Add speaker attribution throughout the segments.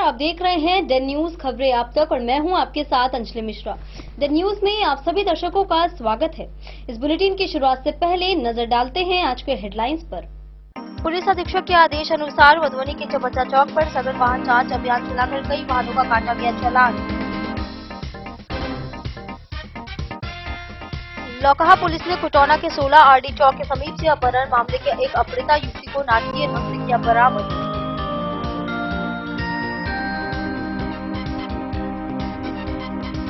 Speaker 1: आप देख रहे हैं द न्यूज खबरें आप तक और मैं हूं आपके साथ अंजलि मिश्रा। द न्यूज में आप सभी दर्शकों का स्वागत है। इस बुलेटिन की शुरुआत से पहले नजर डालते हैं आज के हेडलाइंस पर।
Speaker 2: पुलिस अधीक्षक के आदेश अनुसार मधुबनी के चबच्चा चौक पर सघन वाहन जांच अभियान चलाकर कई वाहनों का काटा गया चालान। लौकहा पुलिस ने कुटौना के 16 आरडी चौक के समीप से अपहरण मामले के एक अपहृता युवती को नाटकीय ढंग से किया बरामद।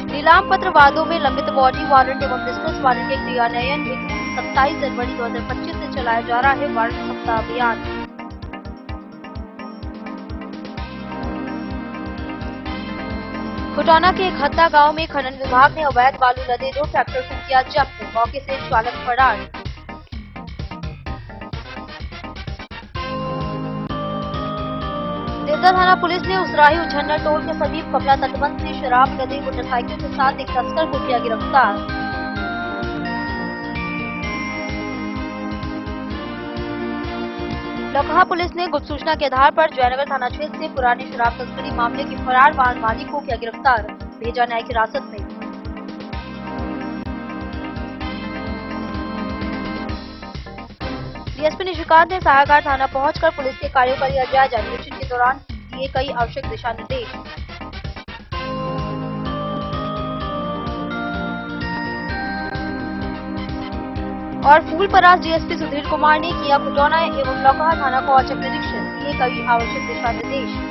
Speaker 2: नीलाम पत्र वादों में लंबित बॉडी वारंट एवं बिजनेस वारंट के क्रियान्वयन हेतु 27 जनवरी 2025 से चलाया जा रहा है वारंट सप्ताह अभियान। कुटौना के एक हत्ता गांव में खनन विभाग ने अवैध बालू लदे 2 ट्रैक्टर को किया जब्त, मौके से चालक फरार। देवदा थाना पुलिस ने उसराही उछन्ना टोल के समीप कमला तटबंध से शराब लदे मोटरसाइकिल के साथ एक तस्कर को किया गिरफ्तार। लौकहा पुलिस ने गुप्त सूचना के आधार पर जयनगर थाना क्षेत्र से पुराने शराब तस्करी मामले के फरार वाहन मालिक को किया गिरफ्तार, भेजा न्यायिक हिरासत में। डीएसपी निशिकांत ने सहायकार थाना पहुंचकर पुलिस के कार्यों का लिया जायजा, निरीक्षण के दौरान दिए कई आवश्यक दिशा निर्देश। और फूलपरास डीएसपी सुधीर कुमार ने किया कुटौना एवं लौकहा थाना का औचक निरीक्षण, दिए कई आवश्यक दिशा निर्देश।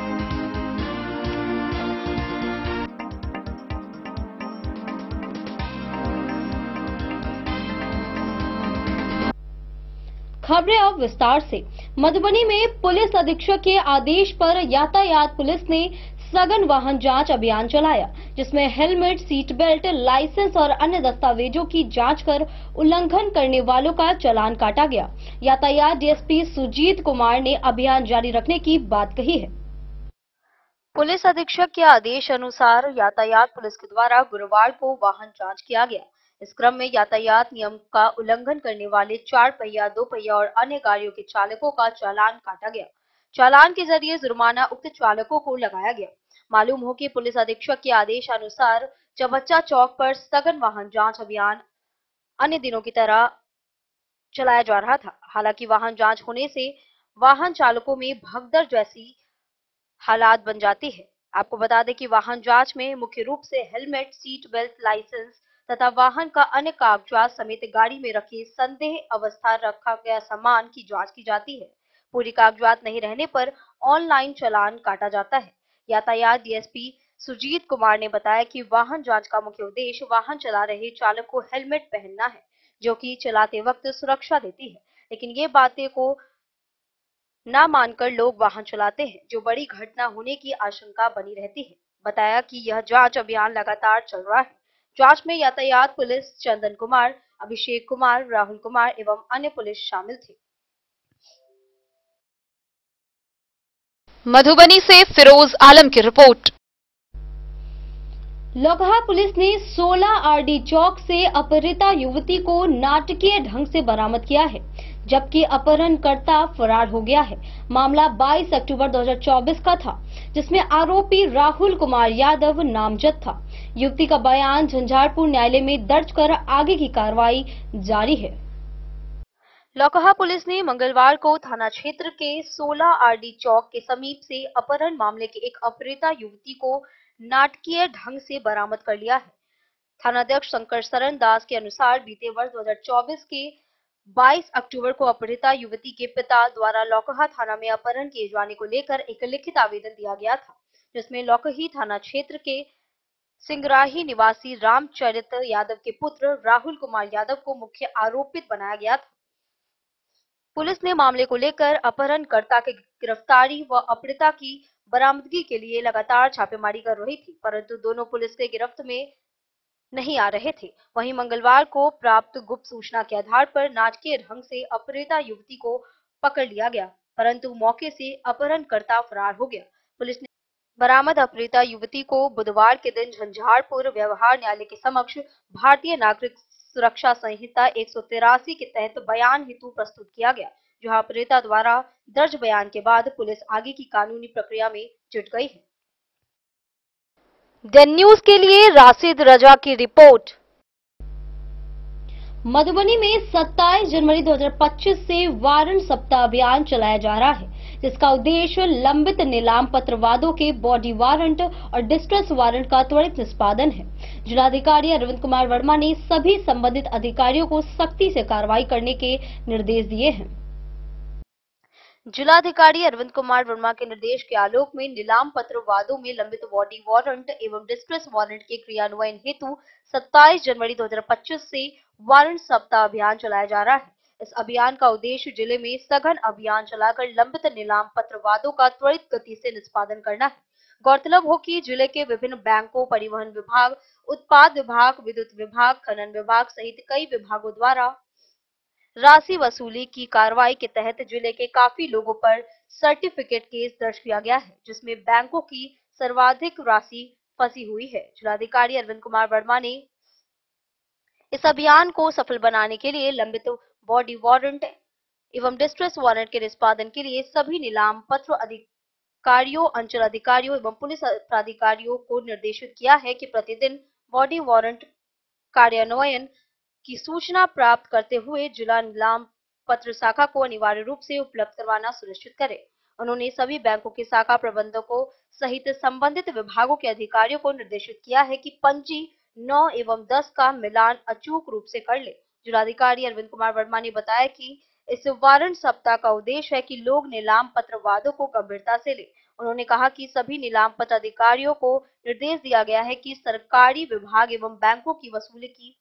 Speaker 1: खबरें अब विस्तार से। मधुबनी में पुलिस अधीक्षक के आदेश पर यातायात पुलिस ने सघन वाहन जांच अभियान चलाया, जिसमें हेलमेट, सीट बेल्ट, लाइसेंस और अन्य दस्तावेजों की जांच कर उल्लंघन करने वालों का चालान काटा गया। यातायात डीएसपी सुजीत कुमार ने अभियान जारी रखने की बात कही है।
Speaker 2: पुलिस अधीक्षक के आदेश अनुसार यातायात पुलिस के द्वारा गुरुवार को वाहन जांच किया गया। इस क्रम में यातायात नियम का उल्लंघन करने वाले 4 पहिया, 2 पहिया और अन्य गाड़ियों के चालकों का चालान काटा गया। चालान के जरिए जुर्माना उक्त चालकों को लगाया गया। मालूम हो कि पुलिस अधीक्षक के आदेश अनुसार चबच्चा चौक पर सघन वाहन जांच अभियान अन्य दिनों की तरह चलाया जा रहा था। हालांकि वाहन जांच होने से वाहन चालकों में भगदड़ जैसी हालात बन जाती है। आपको बता दें कि वाहन जांच में मुख्य रूप से हेलमेट, सीट बेल्ट, लाइसेंस तथा वाहन का अन्य कागजात समेत गाड़ी में रखे संदेह अवस्था रखा गया सामान की जांच की जाती है। पूरी कागजात नहीं रहने पर ऑनलाइन चालान काटा जाता है। यातायात डीएसपी सुजीत कुमार ने बताया कि वाहन जांच का मुख्य उद्देश्य वाहन चला रहे चालक को हेलमेट पहनना है, जो कि चलाते वक्त सुरक्षा देती है। लेकिन ये बातें को ना मानकर लोग वाहन चलाते हैं, जो बड़ी घटना होने की आशंका बनी रहती है। बताया कि यह जांच अभियान लगातार चल रहा है। जांच में यातायात पुलिस, चंदन कुमार, अभिषेक कुमार, राहुल कुमार एवं अन्य पुलिस शामिल थे।
Speaker 3: मधुबनी से फिरोज आलम की रिपोर्ट।
Speaker 1: लौकहा पुलिस ने 16 आरडी चौक से अपहृता युवती को नाटकीय ढंग से बरामद किया है, जबकि अपहरणकर्ता फरार हो गया है। मामला 22 अक्टूबर 2024 का था, जिसमें आरोपी राहुल कुमार यादव नामजद था। युवती का बयान झंझारपुर न्यायालय में दर्ज कर आगे की कार्रवाई जारी है।
Speaker 2: लौकहा पुलिस ने मंगलवार को थाना क्षेत्र के 16 आरडी चौक के समीप से अपहरण मामले के एक अपहृता युवती को नाटकीय ढंग से बरामद कर लिया है। थानाध्यक्ष शंकर शरण दास के अनुसार बीते वर्ष 2024 के 22 अक्टूबर को अपहृता युवती के पिता द्वारा लौकहा थाना में अपहरण किए जाने को लेकर एक लिखित आवेदन दिया गया था, जिसमें लौकही थाना क्षेत्र के सिंगराही निवासी रामचरित यादव के पुत्र राहुल कुमार यादव को मुख्य आरोपित बनाया गया था। पुलिस ने मामले को लेकर अपहरणकर्ता की गिरफ्तारी व अपहृता की बरामदगी के लिए लगातार छापेमारी कर रही थी, परंतु दोनों पुलिस के गिरफ्त में नहीं आ रहे थे। वहीं मंगलवार को प्राप्त गुप्त सूचना के आधार पर नाटकीय ढंग से अपहृता युवती को पकड़ लिया गया, परंतु मौके से अपहरणकर्ता फरार हो गया। पुलिस ने बरामद अपहृता युवती को बुधवार के दिन झंझारपुर व्यवहार न्यायालय के समक्ष भारतीय नागरिक सुरक्षा संहिता 183 के तहत बयान हेतु प्रस्तुत किया गया, जहां अपहृता द्वारा दर्ज बयान के बाद पुलिस आगे की कानूनी प्रक्रिया में जुट गई है। द न्यूज के लिए राशिद रजा की रिपोर्ट।
Speaker 1: मधुबनी में 27 जनवरी 2025 से वारंट सप्ताह अभियान चलाया जा रहा है, जिसका उद्देश्य लंबित नीलाम पत्र वादों के बॉडी वारंट और डिस्ट्रेस वारंट का त्वरित निष्पादन है। जिलाधिकारी अरविंद कुमार वर्मा ने सभी संबंधित अधिकारियों को सख्ती से कार्रवाई करने के निर्देश दिए हैं।
Speaker 2: जिलाधिकारी अरविंद कुमार वर्मा के निर्देश के आलोक में नीलाम पत्र वादों में लंबित बॉडी वारंट एवं डिस्ट्रेस वारंट के क्रियान्वयन हेतु 27 जनवरी 2025 से वारंट सप्ताह अभियान चलाया जा रहा है। इस अभियान का उद्देश्य जिले में सघन अभियान चलाकर लंबित नीलाम पत्र वादों का त्वरित गति से निष्पादन करना है। गौरतलब हो कि जिले के विभिन्न बैंकों, परिवहन विभाग, उत्पाद विभाग, विद्युत विभाग, खनन विभाग सहित कई विभागों द्वारा राशि वसूली की कार्रवाई के तहत जिले के काफी लोगों पर सर्टिफिकेट केस दर्ज किया गया है, जिसमें बैंकों की सर्वाधिक राशि फंसी हुई है। जिलाधिकारी अरविंद कुमार वर्मा ने इस अभियान को सफल बनाने के लिए लंबित बॉडी वारंट एवं डिस्ट्रेस वारंट के निष्पादन के लिए सभी नीलाम पत्र अधिकारियों, अंचल अधिकारियों एवं पुलिस प्राधिकारियों को निर्देशित किया है कि प्रतिदिन बॉडी वारंट कार्यान्वयन की सूचना प्राप्त करते हुए जिला नीलाम पत्र शाखा को अनिवार्य रूप से उपलब्ध करवाना सुनिश्चित करें। उन्होंने सभी बैंकों के शाखा प्रबंधकों सहित संबंधित विभागों के अधिकारियों को निर्देशित किया है कि पंजी 9 एवं 10 का मिलान अचूक रूप से कर ले। जिलाधिकारी अरविंद कुमार वर्मा ने बताया कि इस वारंट सप्ताह का उद्देश्य है कि लोग नीलाम पत्र वादों को गंभीरता से ले। उन्होंने कहा कि सभी नीलाम पत्र अधिकारियों को निर्देश दिया गया है कि सरकारी विभाग एवं बैंकों की वसूली की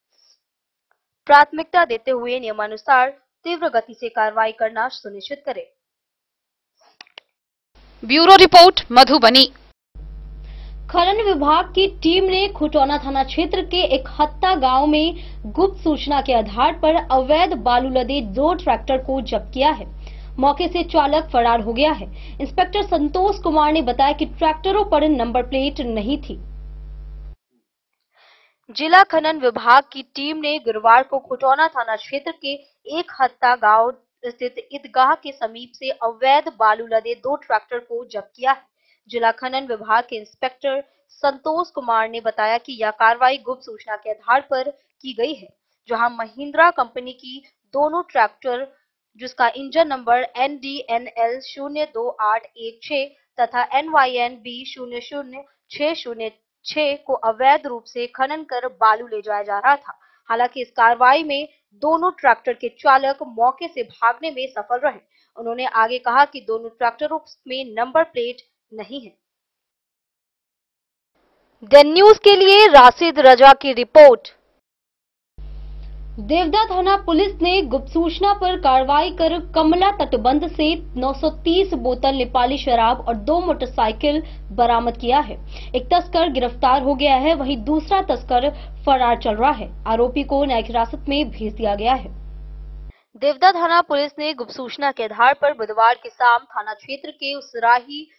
Speaker 2: प्राथमिकता देते हुए नियमानुसार तीव्र गति से कार्रवाई करना सुनिश्चित करें।
Speaker 3: Bureau report Madhubani.
Speaker 1: खनन विभाग की टीम ने खुटौना थाना क्षेत्र के एक हत्ता गांव में गुप्त सूचना के आधार पर अवैध बालू लदे 2 ट्रैक्टर को जब्त किया है। मौके से चालक फरार हो गया है। इंस्पेक्टर संतोष कुमार ने बताया कि ट्रैक्टरों पर नंबर प्लेट नहीं थी।
Speaker 2: जिला खनन विभाग की टीम ने गुरुवार को खुटौना थाना क्षेत्र के एक हत्ता गांव स्थित ईदगाह के समीप से अवैध बालू लदे 2 ट्रैक्टर को जब्त किया है। जिला खनन विभाग के इंस्पेक्टर संतोष कुमार ने बताया कि यह कार्रवाई गुप्त सूचना के आधार पर की गई है, जहां महिंद्रा कंपनी की दोनों ट्रैक्टर जिसका इंजन नंबर NDNL 02816 तथा NYNB 00606 को अवैध रूप से खनन कर बालू ले जाया जा रहा था। हालांकि इस कार्रवाई में दोनों ट्रैक्टर के चालक मौके से भागने में सफल रहे। उन्होंने आगे कहा कि दोनों ट्रैक्टरों में नंबर प्लेट नहीं है। द न्यूज के लिए राशिद रजा की रिपोर्ट।
Speaker 1: देवदा थाना पुलिस ने गुप्त सूचना पर कार्रवाई कर कमला तटबंध से 930 बोतल नेपाली शराब और 2 मोटरसाइकिल बरामद किया है। एक तस्कर गिरफ्तार हो गया है, वहीं दूसरा तस्कर फरार चल रहा है। आरोपी को न्यायिक हिरासत में भेज दिया गया है।
Speaker 2: देवदा थाना पुलिस ने गुप्त सूचना के आधार पर बुधवार की शाम थाना क्षेत्र के उसराही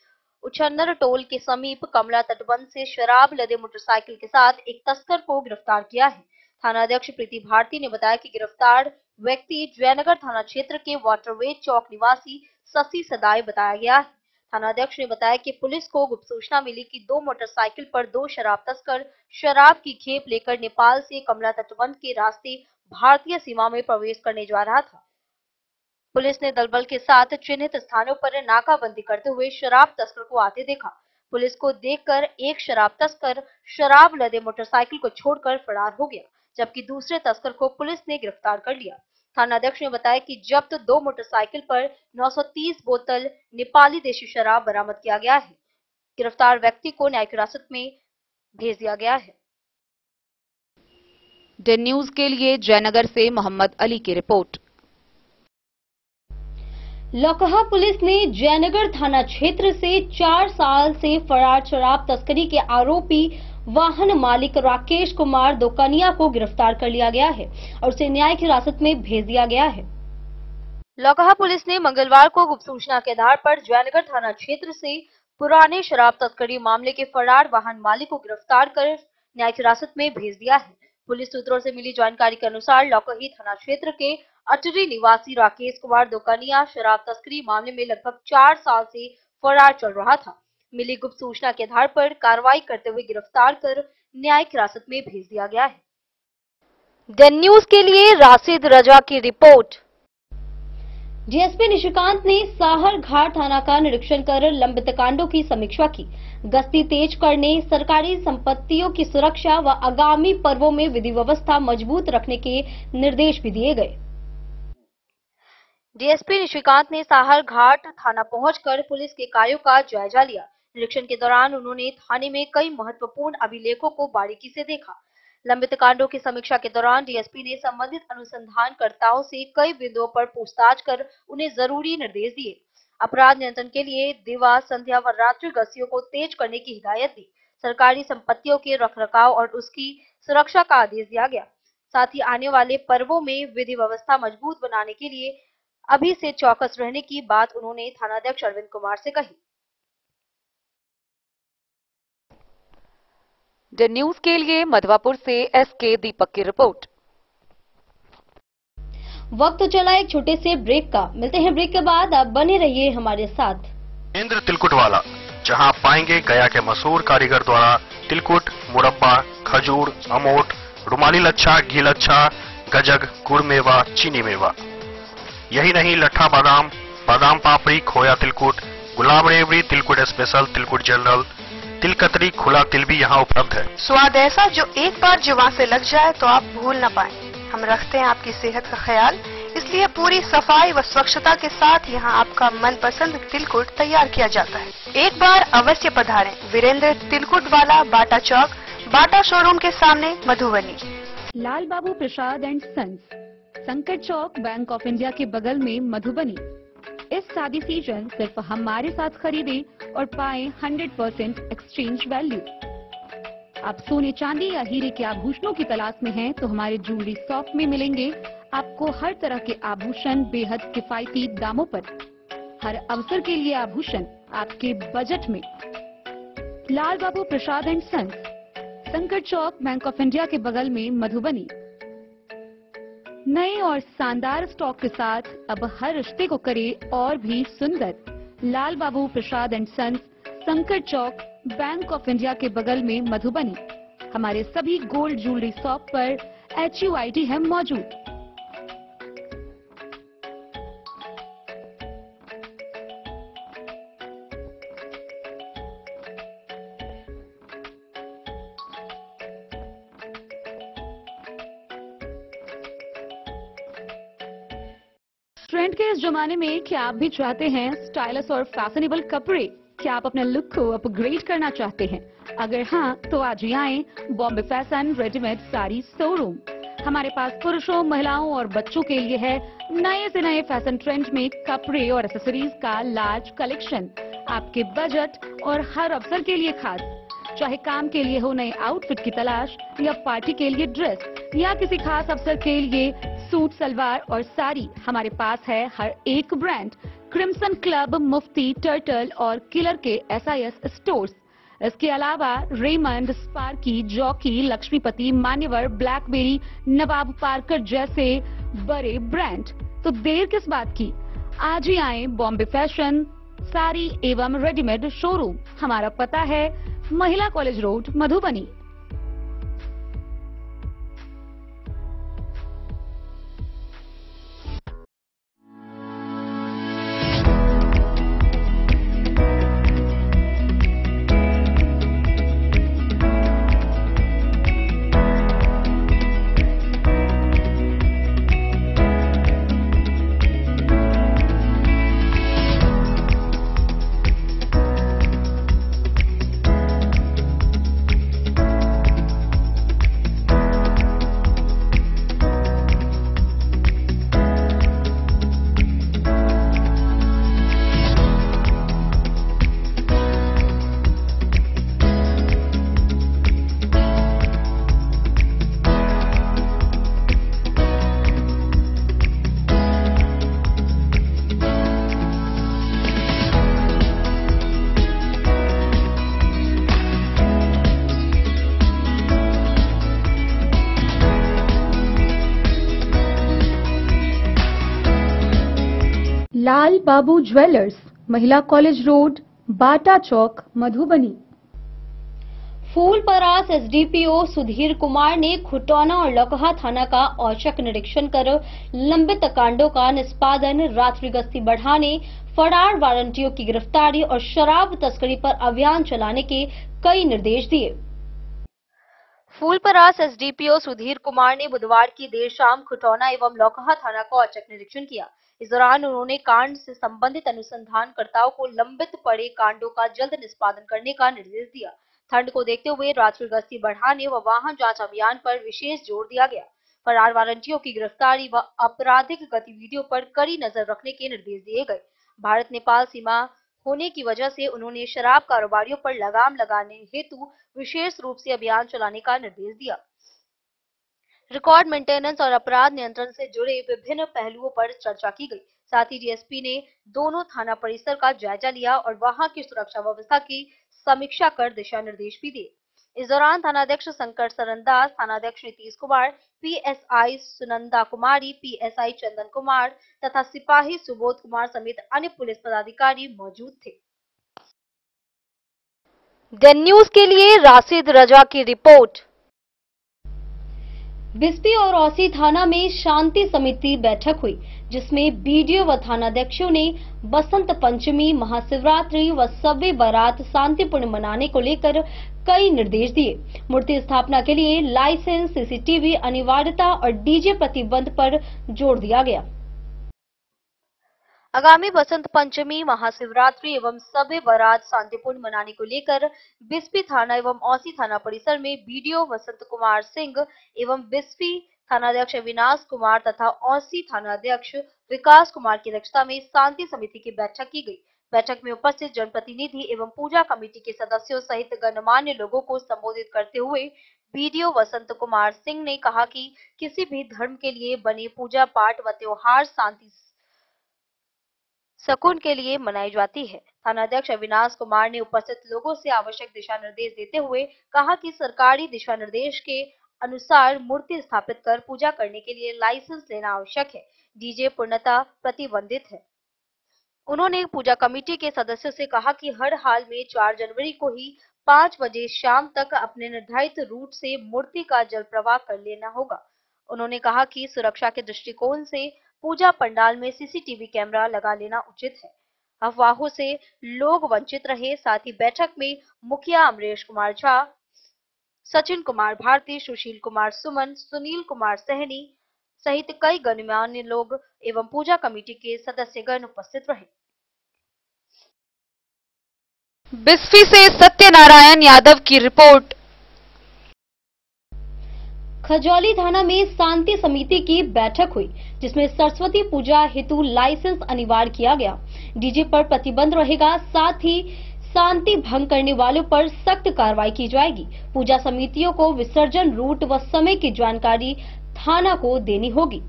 Speaker 2: उछन्नर टोल के समीप कमला तटबंध से शराब लदे मोटरसाइकिल के साथ एक तस्कर को गिरफ्तार किया है। थानाध्यक्ष प्रीति भारती ने बताया कि गिरफ्तार व्यक्ति जयनगर थाना क्षेत्र के वाटरवे चौक निवासी शशि सदाई बताया गया है। थानाध्यक्ष ने बताया कि पुलिस को गुप्त सूचना मिली कि 2 मोटरसाइकिल पर 2 शराब तस्कर शराब की खेप लेकर नेपाल से कमला तटबंध के रास्ते भारतीय सीमा में प्रवेश करने जा रहा था। पुलिस ने दलबल के साथ चिन्हित स्थानों पर नाकाबंदी करते हुए शराब तस्कर को आते देखा। पुलिस को देखकर एक शराब तस्कर शराब लदे मोटरसाइकिल को छोड़कर फरार हो गया, जबकि दूसरे तस्कर को पुलिस ने गिरफ्तार कर लिया। थानाध्यक्ष ने बताया कि जब्त 2 मोटरसाइकिल पर 930 बोतल नेपाली देशी शराब बरामद किया गया है। गिरफ्तार व्यक्ति को न्यायिक हिरासत में भेज दिया गया है।
Speaker 3: द न्यूज के लिए जयनगर से मोहम्मद अली की रिपोर्ट।
Speaker 1: लौकहा पुलिस ने जयनगर थाना क्षेत्र से 4 साल से फरार शराब तस्करी के आरोपी वाहन मालिक राकेश कुमार दोकनिया को गिरफ्तार कर लिया गया है और उसे न्यायिक हिरासत में भेज दिया गया है।
Speaker 2: लौकहा पुलिस ने मंगलवार को गुप्त सूचना के आधार पर जयनगर थाना क्षेत्र से पुराने शराब तस्करी मामले के फरार वाहन मालिक को गिरफ्तार कर न्यायिक हिरासत में भेज दिया है। पुलिस सूत्रों से मिली जानकारी के अनुसार लौकही थाना क्षेत्र के अटरी निवासी राकेश कुमार दोकनिया शराब तस्करी मामले में लगभग 4 साल से फरार चल रहा था। मिली गुप्त सूचना के आधार पर कार्रवाई करते हुए गिरफ्तार कर न्यायिक हिरासत में भेज दिया गया है। दैन न्यूज के लिए राशिद रजा की रिपोर्ट।
Speaker 1: डीएसपी निशिकांत ने साहर घाट थाना का निरीक्षण कर लंबित कांडों की समीक्षा की। गश्ती तेज करने, सरकारी संपत्तियों की सुरक्षा व आगामी पर्वों में विधि व्यवस्था मजबूत रखने के निर्देश भी दिए गए।
Speaker 2: डीएसपी निशिकांत ने साहर घाट थाना पहुंचकर पुलिस के कार्यों का जायजा लिया। निरीक्षण के दौरान उन्होंने थाने में कई महत्वपूर्ण अभिलेखों को बारीकी से देखा। लंबित कांडों की समीक्षा के दौरान डीएसपी ने संबंधित अनुसंधानकर्ताओं से कई बिंदुओं पर पूछताछ कर उन्हें जरूरी निर्देश दिए। अपराध नियंत्रण के लिए दिवा, संध्या व रात्रि गश्तियों को तेज करने की हिदायत दी। सरकारी संपत्तियों के रखरखाव और उसकी सुरक्षा का आदेश दिया गया। साथ ही आने वाले पर्वों में विधि व्यवस्था मजबूत बनाने के लिए अभी से चौकस रहने की बात उन्होंने थानाध्यक्ष अरविंद कुमार से कही।
Speaker 3: द न्यूज के लिए मधवापुर से एसके दीपक की रिपोर्ट।
Speaker 1: वक्त तो चला एक छोटे से ब्रेक का। मिलते हैं ब्रेक के बाद। आप बने रहिए हमारे साथ।
Speaker 4: इंद्र तिलकुट वाला, जहां पाएंगे गया के मशहूर कारीगर द्वारा तिलकुट, मुरब्बा, खजूर, अमोट, रुमाली लच्छा, घी लच्छा, गजक, गुड़ मेवा, चीनी मेवा। यही नहीं, लट्ठा बादाम, बादाम पापड़ी, खोया तिलकुट, गुलाब रेवड़ी, तिलकुट स्पेशल, तिलकुट जनरल, तिलकतरी, खुला तिल भी यहाँ उपलब्ध है।
Speaker 5: स्वाद ऐसा जो एक बार जुबान से लग जाए तो आप भूल न पाएं। हम रखते हैं आपकी सेहत का ख्याल, इसलिए पूरी सफाई व स्वच्छता के साथ यहाँ आपका मनपसंद तिलकुट तैयार किया जाता है। एक बार अवश्य पधारें। वीरेंद्र तिलकुट वाला, बाटा चौक, बाटा शोरूम के सामने, मधुबनी।
Speaker 6: लाल बाबू प्रसाद एंड सन्स, संकट चौक, बैंक ऑफ इंडिया के बगल में, मधुबनी। इस शादी सीजन सिर्फ हमारे साथ खरीदे और पाएं 100% एक्सचेंज वैल्यू। आप सोने, चांदी या हीरे के आभूषणों की तलाश में हैं तो हमारे ज्वेलरी शॉप में मिलेंगे आपको हर तरह के आभूषण बेहद किफायती दामों पर। हर अवसर के लिए आभूषण आपके बजट में। लाल बाबू प्रसाद एंड सन्स, संकट चौक, बैंक ऑफ इंडिया के बगल में, मधुबनी। नए और शानदार स्टॉक के साथ अब हर रिश्ते को करे और भी सुंदर। लाल बाबू प्रसाद एंड सन्स, संकट चौक, बैंक ऑफ इंडिया के बगल में, मधुबनी। हमारे सभी गोल्ड ज्वेलरी शॉप पर HUID है मौजूद। ट्रेंड के इस जमाने में क्या आप भी चाहते हैं स्टाइलिश और फैशनेबल कपड़े? क्या आप अपने लुक को अपग्रेड करना चाहते हैं? अगर हाँ, तो आज ही आए Bombay fashion readymade sari showroom. हमारे पास पुरुषों, महिलाओं और बच्चों के लिए है नए से नए फैशन ट्रेंड में कपड़े और एक्सेसरीज का लार्ज कलेक्शन। आपके बजट और हर अवसर के लिए खास। चाहे काम के लिए हो नए आउटफिट की तलाश, या पार्टी के लिए ड्रेस, या किसी खास अवसर के लिए सूट, सलवार और साड़ी, हमारे पास है हर एक ब्रांड। क्रिम्सन क्लब, मुफ्ती, टर्टल और किलर के SIS स्टोर्स। इसके अलावा रेमंड, स्पार्की, जॉकी, लक्ष्मीपति, मान्यवर, ब्लैकबेरी, नवाब पार्कर जैसे बड़े ब्रांड। तो देर किस बात की, आज ही आए बॉम्बे फैशन साड़ी एवं रेडीमेड शोरूम। हमारा पता है महिला कॉलेज रोड, मधुबनी। लाल बाबू ज्वेलर्स, महिला कॉलेज रोड, बाटा चौक, मधुबनी।
Speaker 1: फूलपरास एसडीपीओ सुधीर कुमार ने खुटौना और लौकहा थाना का औचक निरीक्षण कर लंबित कांडों का निष्पादन, रात्रि गश्ती बढ़ाने, फरार वारंटियों की गिरफ्तारी और शराब तस्करी पर अभियान चलाने के कई निर्देश दिए।
Speaker 2: फूलपरास एसडीपीओ सुधीर कुमार ने बुधवार की देर शाम खुटौना एवं लौकहा थाना का औचक निरीक्षण किया। इस दौरान उन्होंने कांड से संबंधित अनुसंधानकर्ताओं को लंबित पड़े कांडों का जल्द निष्पादन करने का निर्देश दिया। ठंड को देखते हुए रात्रि गश्ती बढ़ाने व वाहन जांच अभियान पर विशेष जोर दिया गया। फरार वारंटियों की गिरफ्तारी व आपराधिक गतिविधियों पर कड़ी नजर रखने के निर्देश दिए गए। भारत नेपाल सीमा होने की वजह से उन्होंने शराब कारोबारियों पर लगाम लगाने हेतु विशेष रूप से अभियान चलाने का निर्देश दिया। रिकॉर्ड मेंटेनेंस और अपराध नियंत्रण से जुड़े विभिन्न पहलुओं पर चर्चा की गई। साथ ही डीएसपी ने दोनों थाना परिसर का जायजा लिया और वहां की सुरक्षा व्यवस्था की समीक्षा कर दिशा निर्देश भी दिए। इस दौरान थानाध्यक्ष शंकर सरनदास, थानाध्यक्ष नीतीश कुमार, पीएसआई सुनंदा कुमारी, पीएसआई चंदन कुमार तथा सिपाही सुबोध कुमार समेत अन्य पुलिस पदाधिकारी मौजूद थे। देन न्यूज के लिए राशिद रजा की रिपोर्ट।
Speaker 1: बिस्पी और औसी थाना में शांति समिति बैठक हुई, जिसमें बीडीओ व थानाध्यक्षों ने बसंत पंचमी, महाशिवरात्रि व शब-ए बारात शांतिपूर्ण मनाने को लेकर कई निर्देश दिए। मूर्ति स्थापना के लिए लाइसेंस, सीसीटीवी अनिवार्यता और डीजे प्रतिबंध पर जोर दिया गया।
Speaker 2: आगामी बसंत पंचमी, महाशिवरात्रि एवं शब-ए बारात शांतिपूर्ण मनाने को लेकर बिस्पी थाना एवं औसी थाना परिसर में बीडीओ वसंत कुमार सिंह एवं बिस्पी थानाध्यक्ष अविनाश कुमार तथा औसी थानाध्यक्ष विकास कुमार की अध्यक्षता में शांति समिति की बैठक की गई। बैठक में उपस्थित जनप्रतिनिधि एवं पूजा कमेटी के सदस्यों सहित गणमान्य लोगों को संबोधित करते हुए बीडीओ वसंत कुमार सिंह ने कहा कि किसी भी धर्म के लिए बने पूजा पाठ व त्योहार शांति सुकून के लिए मनाई जाती है। थानाध्यक्ष अविनाश कुमार ने उपस्थित लोगों से आवश्यक दिशा निर्देश देते हुए कहा कि सरकारी दिशा निर्देश के अनुसार मूर्ति स्थापित कर पूजा करने के लिए लाइसेंस लेना आवश्यक है। डीजे पूर्णतः प्रतिबंधित है। उन्होंने पूजा कमेटी के सदस्यों से कहा कि हर हाल में 4 जनवरी को ही 5 बजे शाम तक अपने निर्धारित रूट से मूर्ति का जल प्रवाह कर लेना होगा। उन्होंने कहा कि सुरक्षा के दृष्टिकोण से पूजा पंडाल में सीसीटीवी कैमरा लगा लेना उचित है। अफवाहों से लोग वंचित रहे। साथ ही बैठक में मुखिया अमरेश कुमार झा, सचिन कुमार भारती, सुशील कुमार सुमन, सुनील कुमार सहनी सहित कई गणमान्य लोग एवं पूजा कमेटी के सदस्यगण उपस्थित रहे।
Speaker 3: बिस्फी से सत्यनारायण यादव की रिपोर्ट।
Speaker 1: खजौली थाना में शांति समिति की बैठक हुई, जिसमें सरस्वती पूजा हेतु लाइसेंस अनिवार्य किया गया। डीजे पर प्रतिबंध रहेगा। साथ ही शांति भंग करने वालों पर सख्त कार्रवाई की जाएगी। पूजा समितियों को विसर्जन रूट व समय की जानकारी थाना को देनी होगी।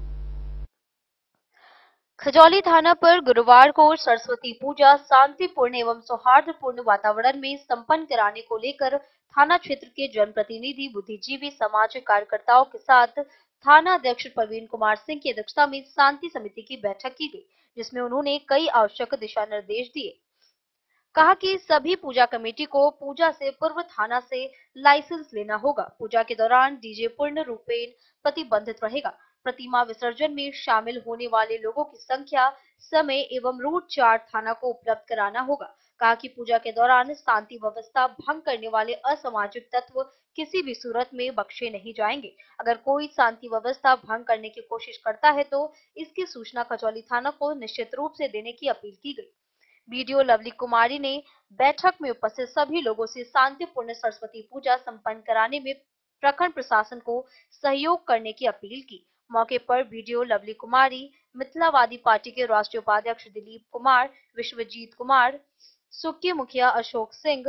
Speaker 2: खजौली थाना पर गुरुवार को सरस्वती पूजा शांतिपूर्ण एवं सौहार्दपूर्ण वातावरण में संपन्न कराने को लेकर थाना क्षेत्र के जनप्रतिनिधि, बुद्धिजीवी, समाज कार्यकर्ताओं के साथ थाना अध्यक्ष प्रवीण कुमार सिंह की अध्यक्षता में शांति समिति की बैठक की गई, जिसमें उन्होंने कई आवश्यक दिशा निर्देश दिए। कहा कि सभी पूजा कमेटी को पूजा से पूर्व थाना से लाइसेंस लेना होगा। पूजा के दौरान डीजे पूर्ण रूपेण प्रतिबंधित रहेगा। प्रतिमा विसर्जन में शामिल होने वाले लोगों की संख्या, समय एवं रूट चार्ट थाना को उपलब्ध कराना होगा। कहा कि पूजा के दौरान शांति व्यवस्था भंग करने वाले असामाजिक तत्व किसी भी सूरत में बख्शे नहीं जाएंगे। अगर कोई शांति व्यवस्था भंग करने की कोशिश करता है तो इसकी सूचना खजौली थाना को निश्चित रूप से देने की अपील की गई। बीडीओ लवली कुमारी ने बैठक में उपस्थित सभी लोगों से शांतिपूर्ण सरस्वती पूजा संपन्न कराने में प्रखंड प्रशासन को सहयोग करने की अपील की। मौके पर बीडीओ लवली कुमारी, मिथिलावादी पार्टी के राष्ट्रीय उपाध्यक्ष दिलीप कुमार, विश्वजीत कुमार, सुक्की मुखिया अशोक सिंह,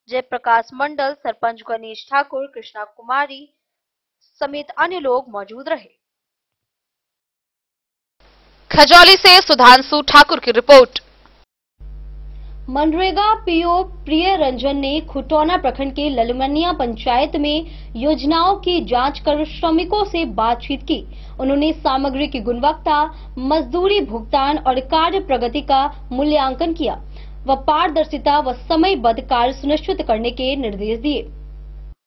Speaker 2: जयप्रकाश मंडल, सरपंच गणेश ठाकुर, कृष्णा कुमारी समेत अन्य लोग मौजूद रहे।
Speaker 3: खजौली से सुधांशु ठाकुर की रिपोर्ट।
Speaker 1: मनरेगा पीओ प्रिय रंजन ने खुटौना प्रखंड के ललमनिया पंचायत में योजनाओं की जांच कर श्रमिकों से बातचीत की। उन्होंने सामग्री की गुणवत्ता, मजदूरी भुगतान और कार्य प्रगति का मूल्यांकन किया। व पारदर्शिता व समयबद्ध कार्य सुनिश्चित करने के निर्देश दिए।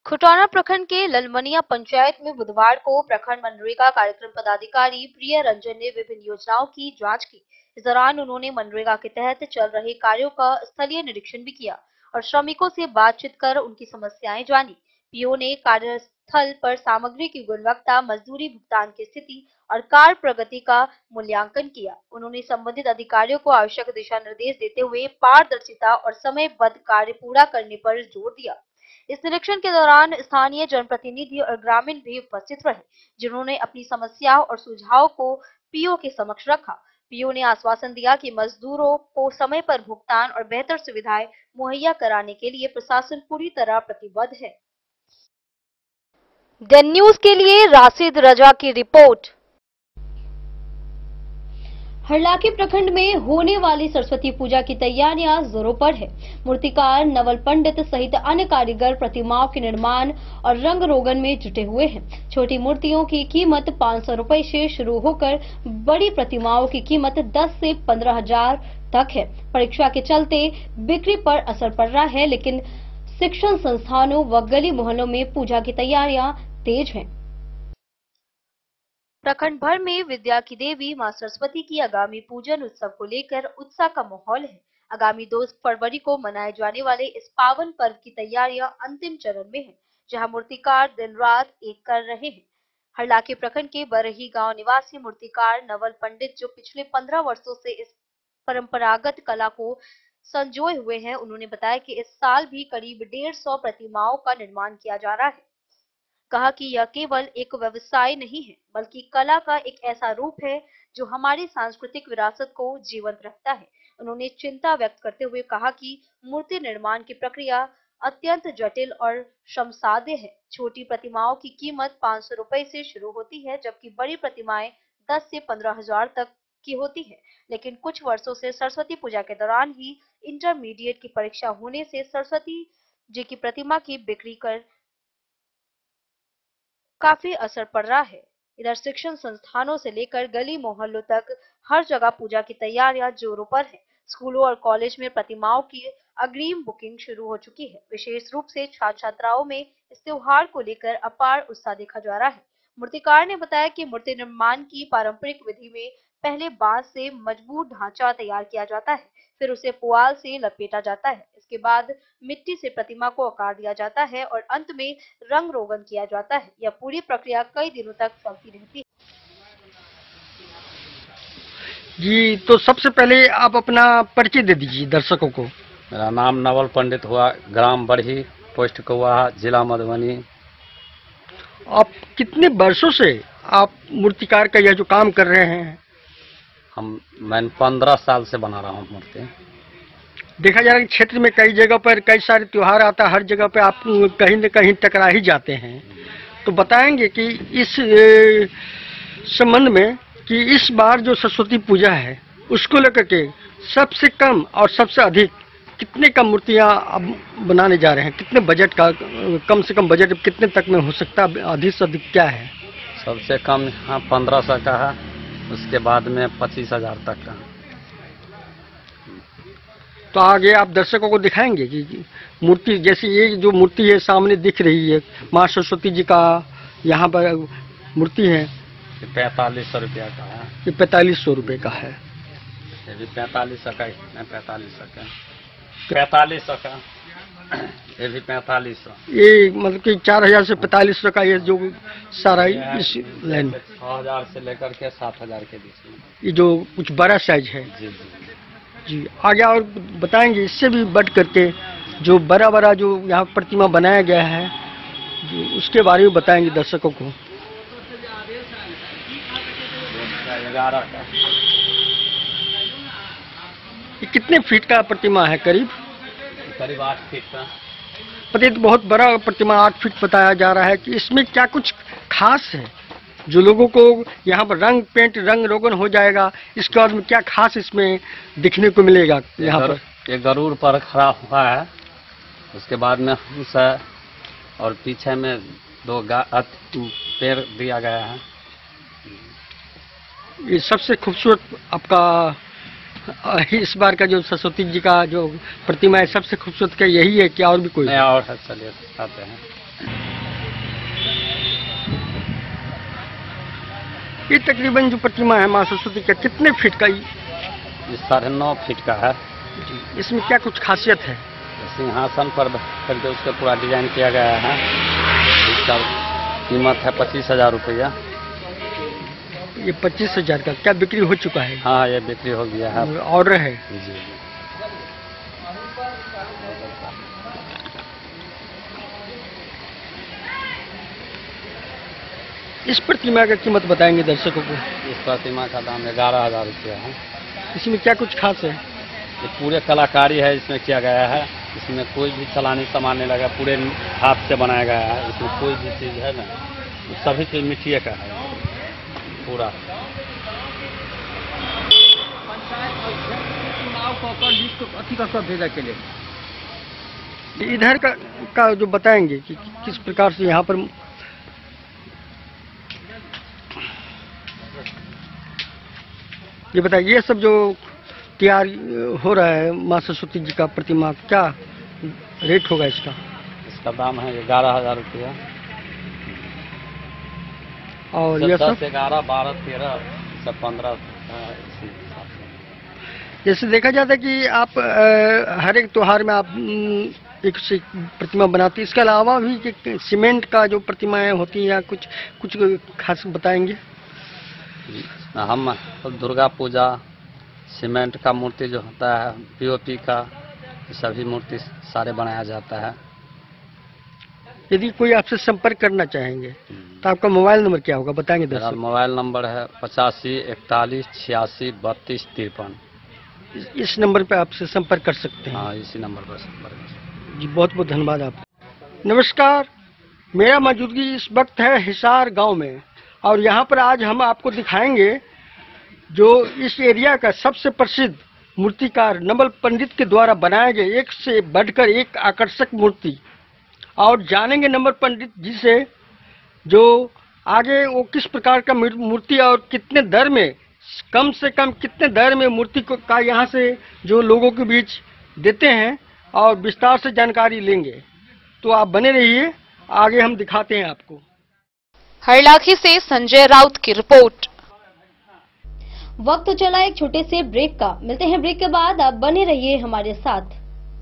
Speaker 2: खुटौना प्रखंड के ललमनिया पंचायत में बुधवार को प्रखंड मनरेगा कार्यक्रम पदाधिकारी प्रिय रंजन ने विभिन्न योजनाओं की जांच की। इस दौरान उन्होंने मनरेगा के तहत चल रहे कार्यों का स्थलीय निरीक्षण भी किया और श्रमिकों से बातचीत कर उनकी समस्याएं जानी। पीओ ने कार्यस्थल पर सामग्री की गुणवत्ता, मजदूरी भुगतान की स्थिति और कार्य प्रगति का मूल्यांकन किया। उन्होंने संबंधित अधिकारियों को आवश्यक दिशा निर्देश देते हुए पारदर्शिता और समयबद्ध कार्य पूरा करने पर जोर दिया। इस निरीक्षण के दौरान स्थानीय जनप्रतिनिधि और ग्रामीण भी उपस्थित रहे, जिन्होंने अपनी समस्याओं और सुझाव को पीओ के समक्ष रखा। पीओ ने आश्वासन दिया कि मजदूरों को समय पर भुगतान और बेहतर सुविधाएं मुहैया कराने के लिए प्रशासन पूरी तरह प्रतिबद्ध है। द न्यूज के लिए राशिद रजा की रिपोर्ट।
Speaker 1: हरलाखी प्रखंड में होने वाली सरस्वती पूजा की तैयारियां जोरों पर है। मूर्तिकार नवल पंडित सहित अन्य कारीगर प्रतिमाओं के निर्माण और रंग रोगन में जुटे हुए हैं। छोटी मूर्तियों की कीमत 500 रुपए से शुरू होकर बड़ी प्रतिमाओं की कीमत 10 से 15,000 तक है। परीक्षा के चलते बिक्री पर असर पड़ रहा है, लेकिन शिक्षण संस्थानों व गली मोहल्लों में पूजा की तैयारियां तेज हैं।
Speaker 2: प्रखंड भर में विद्या की देवी मां सरस्वती की आगामी पूजन उत्सव को लेकर उत्साह का माहौल है। आगामी 2 फरवरी को मनाए जाने वाले इस पावन पर्व की तैयारियां अंतिम चरण में हैं, जहां मूर्तिकार दिन रात एक कर रहे हैं। हरलाखी प्रखंड के बरही गांव निवासी मूर्तिकार नवल पंडित, जो पिछले 15 वर्षों से इस परंपरागत कला को संजोए हुए हैं, उन्होंने बताया कि इस साल भी करीब 150 प्रतिमाओं का निर्माण किया जा रहा है। कहा कि यह केवल एक व्यवसाय नहीं है, बल्कि कला का एक ऐसा रूप है जो हमारी सांस्कृतिक विरासत को जीवंत रखता है। उन्होंने चिंता व्यक्त करते हुए कहा कि मूर्ति निर्माण की प्रक्रिया अत्यंत जटिल और श्रमसाध्य है। छोटी प्रतिमाओं की कीमत 500 रुपए से शुरू होती है, जबकि बड़ी प्रतिमाएं 10 से 15,000 तक की होती है। लेकिन कुछ वर्षों से सरस्वती पूजा के दौरान ही इंटरमीडिएट की परीक्षा होने से सरस्वती जी की प्रतिमा की बिक्री कर काफी असर पड़ रहा है। इधर शिक्षण संस्थानों से लेकर गली मोहल्लों तक हर जगह पूजा की तैयारियां जोरों पर है। स्कूलों और कॉलेज में प्रतिमाओं की अग्रिम बुकिंग शुरू हो चुकी है। विशेष रूप से छात्र छात्राओं में इस त्योहार को लेकर अपार उत्साह देखा जा रहा है। मूर्तिकार ने बताया कि मूर्ति निर्माण की पारंपरिक विधि में पहले बांस से मजबूत ढांचा तैयार किया जाता है, फिर उसे पुआल से लपेटा जाता है। इसके बाद मिट्टी से प्रतिमा को आकार दिया जाता है और अंत में रंग रोगन किया जाता है। यह पूरी प्रक्रिया कई दिनों तक चलती रहती है।
Speaker 7: जी, तो सबसे पहले आप अपना परिचय दे दीजिए दर्शकों को।
Speaker 8: मेरा नाम नवल पंडित हुआ, ग्राम बरही, पोस्ट कौवा, जिला मधुबनी।
Speaker 7: आप कितने वर्षों से आप मूर्तिकार का यह जो काम कर रहे हैं?
Speaker 8: मैं 15 साल से बना रहा हूँ मूर्ति।
Speaker 7: देखा जा रहा है कि क्षेत्र में कई जगह पर कई सारे त्योहार आता है, हर जगह पे आप कहीं न कहीं टकरा ही जाते हैं। तो बताएंगे कि इस संबंध में कि इस बार जो सरस्वती पूजा है उसको लेकर के सबसे कम और सबसे अधिक कितने कम मूर्तियां अब बनाने जा रहे हैं? कितने बजट का, कम से कम बजट कितने तक में हो सकता है? अधिक से अधिक क्या है?
Speaker 8: सबसे कम यहाँ 1500 का है, उसके बाद में 25,000 तक का।
Speaker 7: तो आगे आप दर्शकों को दिखाएंगे कि मूर्ति, जैसे ये जो मूर्ति है सामने दिख रही है माँ सरस्वती जी का यहाँ पर मूर्ति है,
Speaker 8: 4500 रुपया का है।
Speaker 7: ये 4500 रुपये का है।
Speaker 8: ये भी 4500 का, 4500 का, 4500 का, ये भी 4500।
Speaker 7: ये मतलब कि 4000 से 4500 का ये जो सारा इस लाइन
Speaker 8: 6000 से लेकर के 7000 के बीच में,
Speaker 7: ये जो कुछ बड़ा साइज है।
Speaker 8: जी जी
Speaker 7: जी, आगे और बताएंगे इससे भी बढ़ करके जो बड़ा बड़ा जो यहाँ प्रतिमा बनाया गया है, जो उसके बारे में बताएंगे दर्शकों को।
Speaker 8: 11 का।
Speaker 7: ये कितने फीट का प्रतिमा है? करीब
Speaker 8: 8 फीट का।
Speaker 7: पता तो बहुत बड़ा प्रतिमा 8 फीट बताया जा रहा है कि इसमें क्या कुछ खास है जो लोगों को यहाँ पर रंग पेंट रंग रोगन हो जाएगा, इसके बाद में क्या खास इसमें दिखने को मिलेगा? यहाँ पर
Speaker 8: ये गरुड़ पर खड़ा हुआ है, उसके बाद में हंस है और पीछे में 2 पेड़ दिया गया है।
Speaker 7: ये सबसे खूबसूरत आपका इस बार का जो सरस्वती जी का जो प्रतिमा है सबसे खूबसूरत का यही है क्या और भी कोई?
Speaker 8: नहीं और है, चलिए दिखाते हैं।
Speaker 7: ये तकरीबन जो प्रतिमा है माँ सरस्वती का कितने फीट का?
Speaker 8: ये 9.5 फीट का है।
Speaker 7: इसमें क्या कुछ खासियत है?
Speaker 8: सिंहासन पर करके उसका पूरा डिजाइन किया गया है। इसका कीमत है 25,000 रुपया।
Speaker 7: ये 25,000 का क्या बिक्री हो चुका है?
Speaker 8: हाँ ये बिक्री हो गया है,
Speaker 7: ऑर्डर है
Speaker 8: जी।
Speaker 7: इस प्रतिमा का कीमत बताएंगे दर्शकों को?
Speaker 8: इस प्रतिमा का दाम 11,000 रुपया है।
Speaker 7: इसमें क्या कुछ खास है?
Speaker 8: ये पूरे कलाकारी है इसमें किया गया है। इसमें कोई भी चलानी सामान नहीं लगा, पूरे हाथ से बनाया गया है। इसमें कोई भी चीज़ है ना, सभी चीज मिट्टी का है पूरा।
Speaker 7: इधर का जो बताएंगे कि किस प्रकार से यहाँ पर ये बताइए, ये सब जो तैयार हो रहा है माँ सरस्वती जी का प्रतिमा, क्या रेट होगा इसका?
Speaker 8: इसका दाम है 11,000 रुपया।
Speaker 7: और ये सब
Speaker 8: 11, 12, 13, सब 15।
Speaker 7: जैसे देखा जाता है कि आप हर एक त्योहार में आप एक से प्रतिमा बनाती है, इसके अलावा भी कि सीमेंट का जो प्रतिमाएं होती हैं या कुछ खास बताएंगे?
Speaker 8: हम दुर्गा पूजा सीमेंट का मूर्ति जो होता है, पीओपी का, सभी मूर्ति सारे बनाया जाता है।
Speaker 7: यदि कोई आपसे संपर्क करना चाहेंगे तो आपका मोबाइल नंबर क्या होगा, बताएंगे?
Speaker 8: मेरा मोबाइल नंबर है 85 41 86 32 53।
Speaker 7: इस नंबर पर आपसे संपर्क कर सकते हैं?
Speaker 8: हाँ, इसी नंबर पर संपर्क।
Speaker 7: जी बहुत बहुत धन्यवाद आप। नमस्कार, मेरा मौजूदगी इस वक्त है हिसार गांव में और यहाँ पर आज हम आपको दिखाएंगे जो इस एरिया का सबसे प्रसिद्ध मूर्तिकार नवल पंडित के द्वारा बनाए गए एक से बढ़कर एक आकर्षक मूर्ति, और जानेंगे नवल पंडित जी से जो आगे वो किस प्रकार का मूर्ति और कितने दर में, कम से कम कितने दर में मूर्ति को का यहाँ से जो लोगों के बीच देते हैं, और विस्तार से जानकारी लेंगे। तो आप बने रहिए, आगे हम दिखाते हैं आपको।
Speaker 3: हरलाखी से संजय राउत की रिपोर्ट।
Speaker 1: वक्त चला एक छोटे से ब्रेक का, मिलते हैं ब्रेक के बाद। आप बने रहिए हमारे साथ।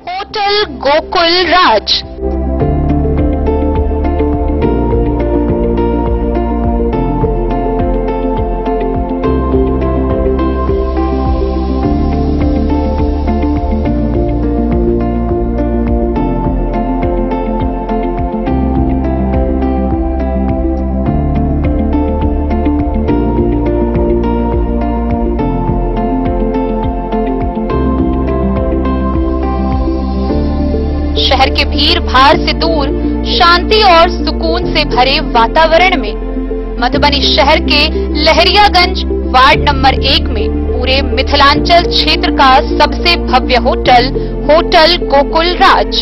Speaker 3: होटल गोकुल राज। शहर के भीड़ भाड़ से दूर शांति और सुकून से भरे वातावरण में मधुबनी शहर के लहरियागंज वार्ड नंबर 1 में पूरे मिथिलांचल क्षेत्र का सबसे भव्य होटल होटल गोकुल राज।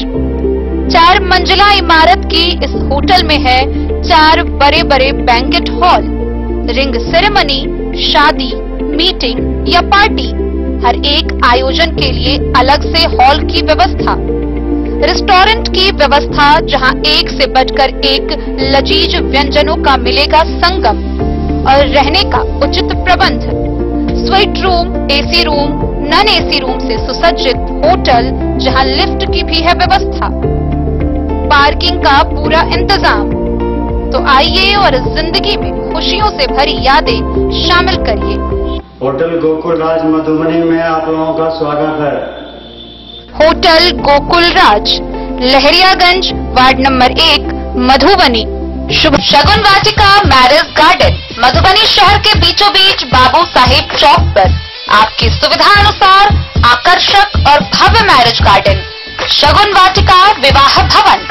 Speaker 3: 4 मंजिला इमारत की इस होटल में है 4 बड़े बड़े बैंकेट हॉल, रिंग सेरेमनी, शादी, मीटिंग या पार्टी, हर एक आयोजन के लिए अलग से हॉल की व्यवस्था, रेस्टोरेंट की व्यवस्था जहां एक से बढ़कर एक लजीज व्यंजनों का मिलेगा संगम, और रहने का उचित प्रबंध, suite room, AC room, non AC room से सुसज्जित होटल जहां लिफ्ट की भी है व्यवस्था, पार्किंग का पूरा इंतजाम। तो आइए और जिंदगी में खुशियों से भरी यादें शामिल करिए।
Speaker 9: होटल गोकुल राज मधुबनी में आप लोगों का स्वागत है।
Speaker 3: होटल गोकुल राज, लहरियागंज वार्ड नंबर 1 मधुबनी। शुभ शगुन वाटिका मैरिज गार्डन, मधुबनी शहर के बीचों बीच बाबू साहेब चौक पर आपकी सुविधा अनुसार आकर्षक और भव्य मैरिज गार्डन, शगुन वाटिका विवाह भवन।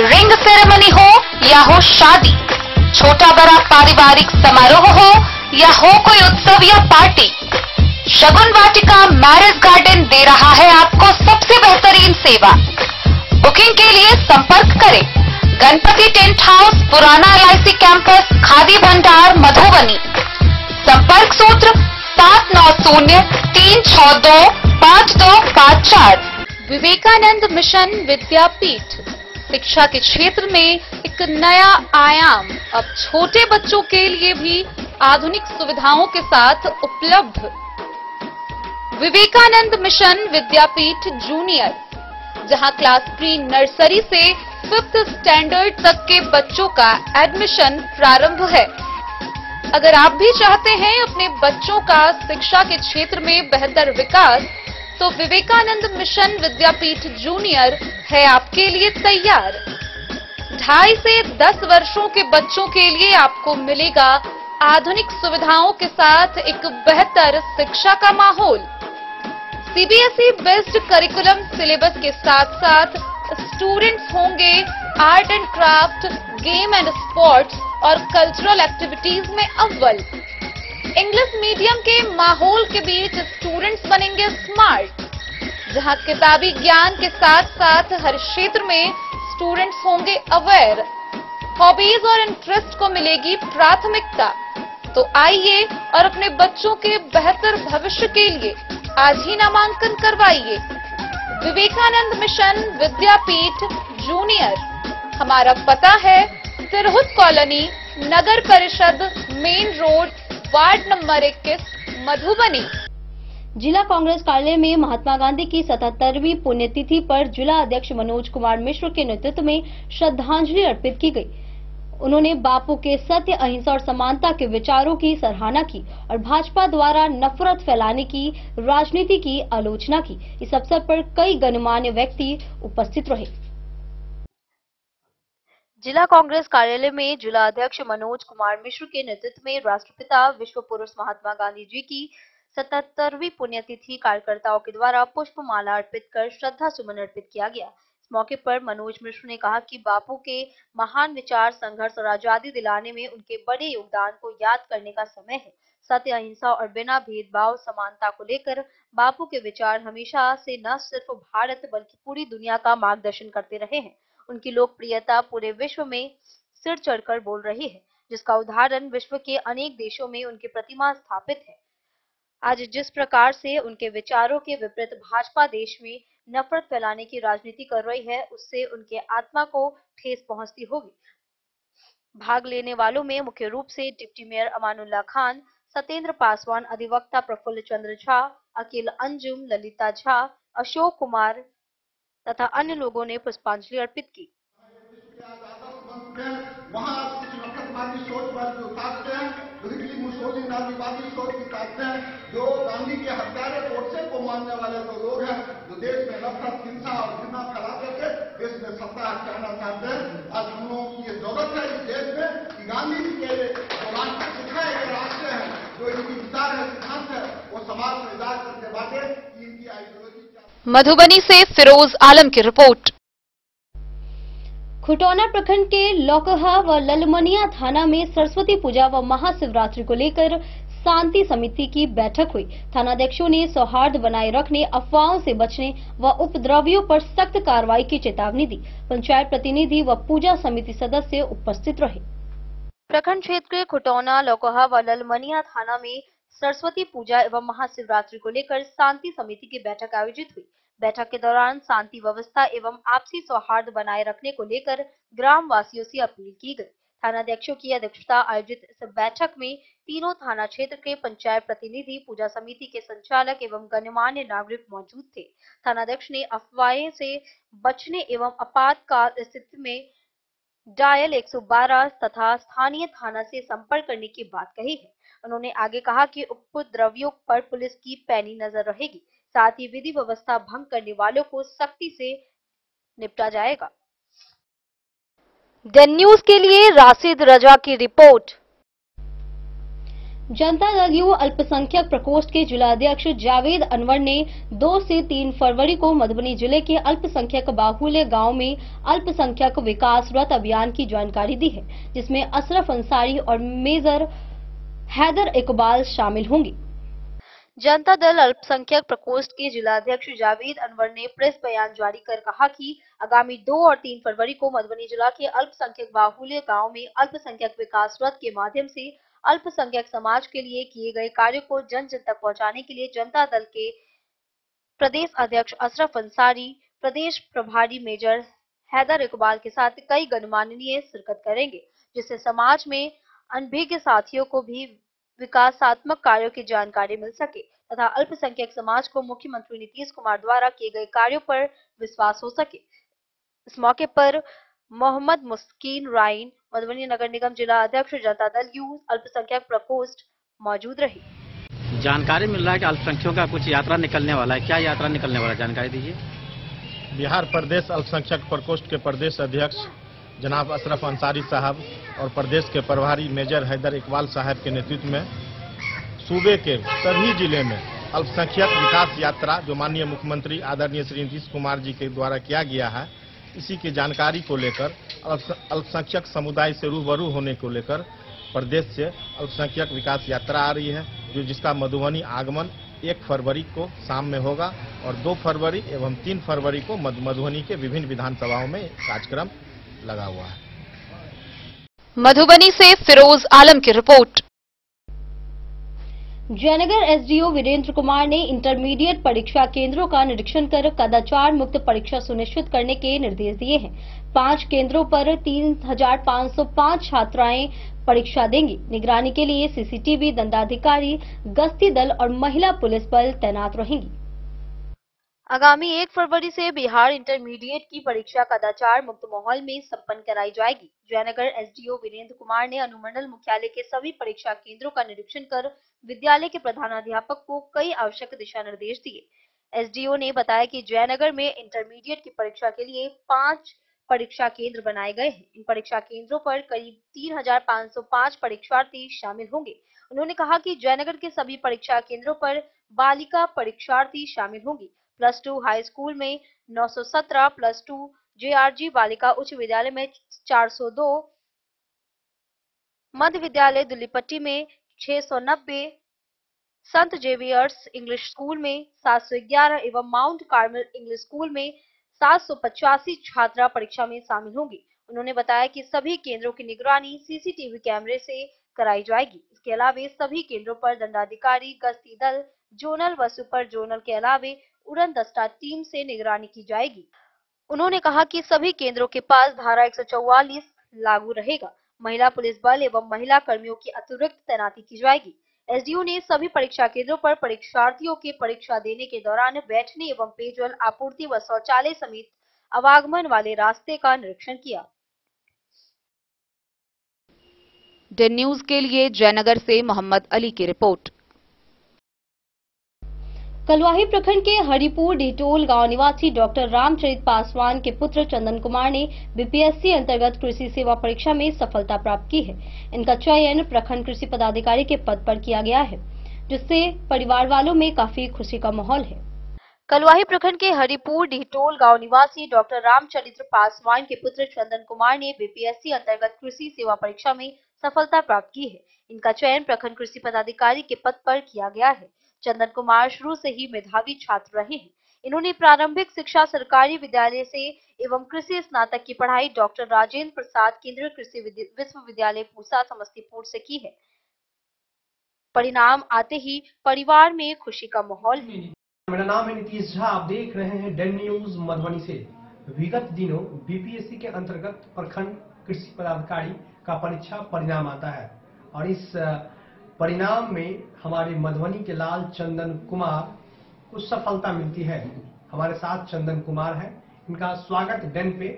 Speaker 3: रिंग सेरेमनी हो या हो शादी, छोटा बड़ा पारिवारिक समारोह हो या हो कोई उत्सव या पार्टी, शगुन वाटिका मैरिज गार्डन दे रहा है आपको सबसे बेहतरीन सेवा। बुकिंग के लिए संपर्क करें गणपति टेंट हाउस, पुराना LIC कैंपस, खादी भंडार, मधुबनी। संपर्क सूत्र 7903625254। विवेकानंद मिशन विद्यापीठ शिक्षा के क्षेत्र में एक नया आयाम अब छोटे बच्चों के लिए भी आधुनिक सुविधाओं के साथ उपलब्ध। विवेकानंद मिशन विद्यापीठ जूनियर, जहां क्लास प्री नर्सरी से 5th स्टैंडर्ड तक के बच्चों का एडमिशन प्रारंभ है। अगर आप भी चाहते हैं अपने बच्चों का शिक्षा के क्षेत्र में बेहतर विकास, तो विवेकानंद मिशन विद्यापीठ जूनियर है आपके लिए तैयार। 2.5 से 10 वर्षों के बच्चों के लिए आपको मिलेगा आधुनिक सुविधाओं के साथ एक बेहतर शिक्षा का माहौल। सीबीएसई बेस्ड करिकुलम सिलेबस के साथ साथ स्टूडेंट्स होंगे art and craft, game and sports और कल्चरल एक्टिविटीज में अव्वल। इंग्लिश मीडियम के माहौल के बीच स्टूडेंट्स बनेंगे स्मार्ट, जहां किताबी ज्ञान के साथ साथ हर क्षेत्र में स्टूडेंट्स होंगे अवेयर। हॉबीज और इंटरेस्ट को मिलेगी प्राथमिकता। तो आइए और अपने बच्चों के बेहतर भविष्य के लिए आज ही नामांकन करवाइए। विवेकानंद मिशन विद्यापीठ जूनियर। हमारा पता है तिरहुत कॉलोनी, नगर परिषद, main road, ward number 21, Madhubani.
Speaker 1: जिला कांग्रेस कार्यालय में महात्मा गांधी की 77वीं पुण्यतिथि पर जिला अध्यक्ष मनोज कुमार मिश्र के नेतृत्व में श्रद्धांजलि अर्पित की गई। उन्होंने बापू के सत्य, अहिंसा और समानता के विचारों की सराहना की और भाजपा द्वारा नफरत फैलाने की राजनीति की आलोचना की। इस अवसर पर कई गणमान्य व्यक्ति उपस्थित रहे।
Speaker 2: जिला कांग्रेस कार्यालय में जिला अध्यक्ष मनोज कुमार मिश्र के नेतृत्व में राष्ट्रपिता विश्व पुरुष महात्मा गांधी जी की 77वीं पुण्यतिथि कार्यकर्ताओं के द्वारा पुष्पमाला अर्पित कर श्रद्धा सुमन अर्पित किया गया। इस मौके पर मनोज मिश्र ने कहा कि बापू के महान विचार, संघर्ष और आजादी दिलाने में उनके बड़े योगदान को याद करने का समय है। सत्य, अहिंसा और बिना भेदभाव समानता को लेकर बापू के विचार हमेशा से न सिर्फ भारत बल्कि पूरी दुनिया का मार्गदर्शन करते रहे हैं। उनकी लोकप्रियता पूरे विश्व में सिर चढ़कर बोल रही है, जिसका उदाहरण विश्व के अनेक देशों में उनकी प्रतिमा स्थापित है। आज जिस प्रकार से उनके विचारों के विपरीत भाजपा देश में नफरत फैलाने की राजनीति कर रही है, उससे उनके आत्मा को ठेस पहुंचती होगी। भाग लेने वालों में मुख्य रूप से डिप्टी मेयर अमानुल्लाह खान, सत्येंद्र पासवान, अधिवक्ता प्रफुल्ल चंद्र झा, अकील अंजुम, ललिता झा, अशोक कुमार तथा अन्य लोगों ने पुष्पांजलि अर्पित की।
Speaker 10: वहाँ कुछ नफरतवादी सोच वाले उठाते हैं, मुसोलिनी नाजीवादी सोच दिखाते हैं, जो गांधी के हत्यारे कोर्से को मानने वाले तो लोग हैं, जो देश में नफरत, हिंसा और घृणा फैला करके देश में सत्ता हटाना चाहते हैं। आज हम लोगों की ये जरूरत है इस देश में कि गांधी जी के जो रास्ते सिखाए गए रास्ते हैं, जो इनकी विचार है, सिद्धांत है, वो समाज में इजाज करके बांटे। इनकी आइडियोलॉजी
Speaker 3: मधुबनी से फिरोज आलम की रिपोर्ट।
Speaker 1: खुटौना प्रखंड के लौकहा व ललमनिया थाना में सरस्वती पूजा व महाशिवरात्रि को लेकर शांति समिति की बैठक हुई। थानाध्यक्षों ने सौहार्द बनाए रखने, अफवाहों से बचने व उपद्रवियों पर सख्त कार्रवाई की चेतावनी दी। पंचायत प्रतिनिधि व पूजा समिति सदस्य उपस्थित रहे।
Speaker 2: प्रखंड क्षेत्र के खुटौना, लौकहा व ललमनिया थाना में सरस्वती पूजा एवं महाशिवरात्रि को लेकर शांति समिति की बैठक आयोजित हुई। बैठक के दौरान शांति व्यवस्था एवं आपसी सौहार्द बनाए रखने को लेकर ग्राम वासियों से अपील की गई। थानाध्यक्षों की अध्यक्षता आयोजित इस बैठक में तीनों थाना क्षेत्र के पंचायत प्रतिनिधि, पूजा समिति के संचालक एवं गणमान्य नागरिक मौजूद थे। थानाध्यक्ष ने अफवाहें से बचने एवं आपातकाल स्थिति में डायल 112 तथा स्थानीय थाना से संपर्क करने की बात कही है। उन्होंने आगे कहा कि उपद्रवियों पर पुलिस की पैनी नजर रहेगी, साथ ही विधि व्यवस्था भंग करने वालों को सख्ती से निपटा जाएगा। द न्यूज के लिए राशिद रजा की रिपोर्ट।
Speaker 1: जनता दल यू अल्पसंख्यक प्रकोष्ठ के जिलाध्यक्ष जावेद अनवर ने 2 से 3 फरवरी को मधुबनी जिले के अल्पसंख्यक बाहुल्य गांव में अल्पसंख्यक विकास रथ अभियान की जानकारी दी है, जिसमें अशरफ अंसारी और मेजर हैदर इकबाल शामिल होंगे।
Speaker 2: जनता दल अल्पसंख्यक प्रकोष्ठ के जिलाध्यक्ष जावेद अनवर ने प्रेस बयान जारी कर कहा कि आगामी 2 और 3 फरवरी को मधुबनी जिला के अल्पसंख्यक बाहुल्य गांव में अल्पसंख्यक विकास रथ के माध्यम से अल्पसंख्यक समाज के लिए किए गए कार्यों को जन जन तक पहुंचाने के लिए जनता दल के प्रदेश अध्यक्ष अशरफ अंसारी, प्रदेश प्रभारी मेजर हैदर इकबाल के साथ कई गणमान्य शिरकत करेंगे, जिससे समाज में अनभिज्ञ साथियों को भी विकासात्मक कार्यों की जानकारी मिल सके तथा अल्पसंख्यक समाज को मुख्यमंत्री नीतीश कुमार द्वारा किए गए कार्यों पर विश्वास हो सके। इस मौके पर मोहम्मद मुस्कीन राइन, मधुबनी नगर निगम जिला अध्यक्ष जनता दल यू अल्पसंख्यक प्रकोष्ठ मौजूद रही।
Speaker 11: जानकारी मिल रहा है कि अल्पसंख्यकों का कुछ यात्रा निकलने वाला है, क्या यात्रा निकलने वाला है, जानकारी दीजिए।
Speaker 12: बिहार प्रदेश अल्पसंख्यक प्रकोष्ठ के प्रदेश अध्यक्ष जनाब अशरफ अंसारी साहब और प्रदेश के प्रभारी मेजर हैदर इकबाल साहब के नेतृत्व में सूबे के सभी जिले में अल्पसंख्यक विकास यात्रा जो माननीय मुख्यमंत्री आदरणीय श्री नीतीश कुमार जी के द्वारा किया गया है, इसी की जानकारी को लेकर अल्पसंख्यक समुदाय से रूबरू होने को लेकर प्रदेश से अल्पसंख्यक विकास यात्रा आ रही है, जो जिसका मधुबनी आगमन 1 फरवरी को शाम में होगा और 2 फरवरी एवं 3 फरवरी को मधुबनी के विभिन्न विधानसभाओं में कार्यक्रम लगा हुआ है।
Speaker 3: मधुबनी से फिरोज आलम की रिपोर्ट।
Speaker 1: जयनगर एसडीओ वीरेंद्र कुमार ने इंटरमीडिएट परीक्षा केंद्रों का निरीक्षण कर कदाचार मुक्त परीक्षा सुनिश्चित करने के निर्देश दिए हैं। 5 केंद्रों पर 3505 छात्राएं परीक्षा देंगी। निगरानी के लिए सीसीटीवी, दंडाधिकारी, गश्ती दल और महिला पुलिस बल तैनात रहेंगी।
Speaker 2: आगामी 1 फरवरी से बिहार इंटरमीडिएट की परीक्षा कदाचार मुक्त माहौल में संपन्न कराई जाएगी। जयनगर एसडीओ वीरेंद्र कुमार ने अनुमंडल मुख्यालय के सभी परीक्षा केंद्रों का निरीक्षण कर विद्यालय के प्रधानाध्यापक को कई आवश्यक दिशा निर्देश दिए। एसडीओ ने बताया कि जयनगर में इंटरमीडिएट की परीक्षा के लिए 5 परीक्षा केंद्र बनाए गए हैं। इन परीक्षा केंद्रों पर करीब 3505 परीक्षार्थी शामिल होंगे। उन्होंने कहा कि जयनगर के सभी परीक्षा केंद्रों पर बालिका परीक्षार्थी शामिल होंगी। +2 हाई स्कूल में 917, +2 जेआरजी बालिका उच्च विद्यालय में 402, मध्य विद्यालय दुल्लीपट्टी में 690, संत जेवियर्स इंग्लिश स्कूल में 711 एवं माउंट कार्मल इंग्लिश स्कूल में 785 छात्रा परीक्षा में शामिल होंगी। उन्होंने बताया कि सभी केंद्रों की निगरानी सीसीटीवी कैमरे से कराई जाएगी। इसके अलावा सभी केंद्रों पर दंडाधिकारी, गश्ती दल, जोनल व सुपर जोनल के अलावा उड़न दस्ता टीम से निगरानी की जाएगी। उन्होंने कहा कि सभी केंद्रों के पास धारा 144 लागू रहेगा। महिला पुलिस बल एवं महिला कर्मियों की अतिरिक्त तैनाती की जाएगी। एसडीओ ने सभी परीक्षा केंद्रों पर परीक्षार्थियों के परीक्षा देने के दौरान बैठने एवं पेयजल आपूर्ति व शौचालय समेत आवागमन वाले रास्ते का निरीक्षण किया।
Speaker 3: डेन न्यूज के लिए जयनगर से मोहम्मद अली की रिपोर्ट।
Speaker 1: कलवाही प्रखंड के हरिपुर डिटोल गांव निवासी डॉक्टर रामचरित पासवान के पुत्र चंदन कुमार ने बीपीएससी अंतर्गत कृषि सेवा परीक्षा में सफलता प्राप्त की है। इनका चयन प्रखंड कृषि पदाधिकारी के पद पर किया गया है, जिससे परिवार वालों में काफी खुशी का माहौल है।
Speaker 2: कलवाही प्रखंड के हरिपुर डिटोल गांव निवासी डॉक्टर रामचरित्र पासवान के पुत्र चंदन कुमार ने बीपीएससी अंतर्गत कृषि सेवा परीक्षा में सफलता प्राप्त की है। इनका चयन प्रखंड कृषि पदाधिकारी के पद पर किया गया है। चंदन कुमार शुरू से ही मेधावी छात्र रहे हैं। इन्होंने प्रारंभिक शिक्षा सरकारी विद्यालय से एवं कृषि स्नातक की पढ़ाई डॉक्टर राजेंद्र प्रसाद केंद्रीय कृषि विश्वविद्यालय पूसा समस्तीपुर से की है। परिणाम आते ही परिवार में खुशी का माहौल है।
Speaker 13: मेरा नाम है नीतीश झा, आप देख रहे हैं डेन न्यूज मधुबनी से। विगत दिनों बीपीएससी के अंतर्गत प्रखंड कृषि पदाधिकारी का परीक्षा परिणाम आता है और इस परिणाम में हमारे मधुबनी के लाल चंदन कुमार को सफलता मिलती है। हमारे साथ चंदन कुमार है, इनका स्वागत डेन पे।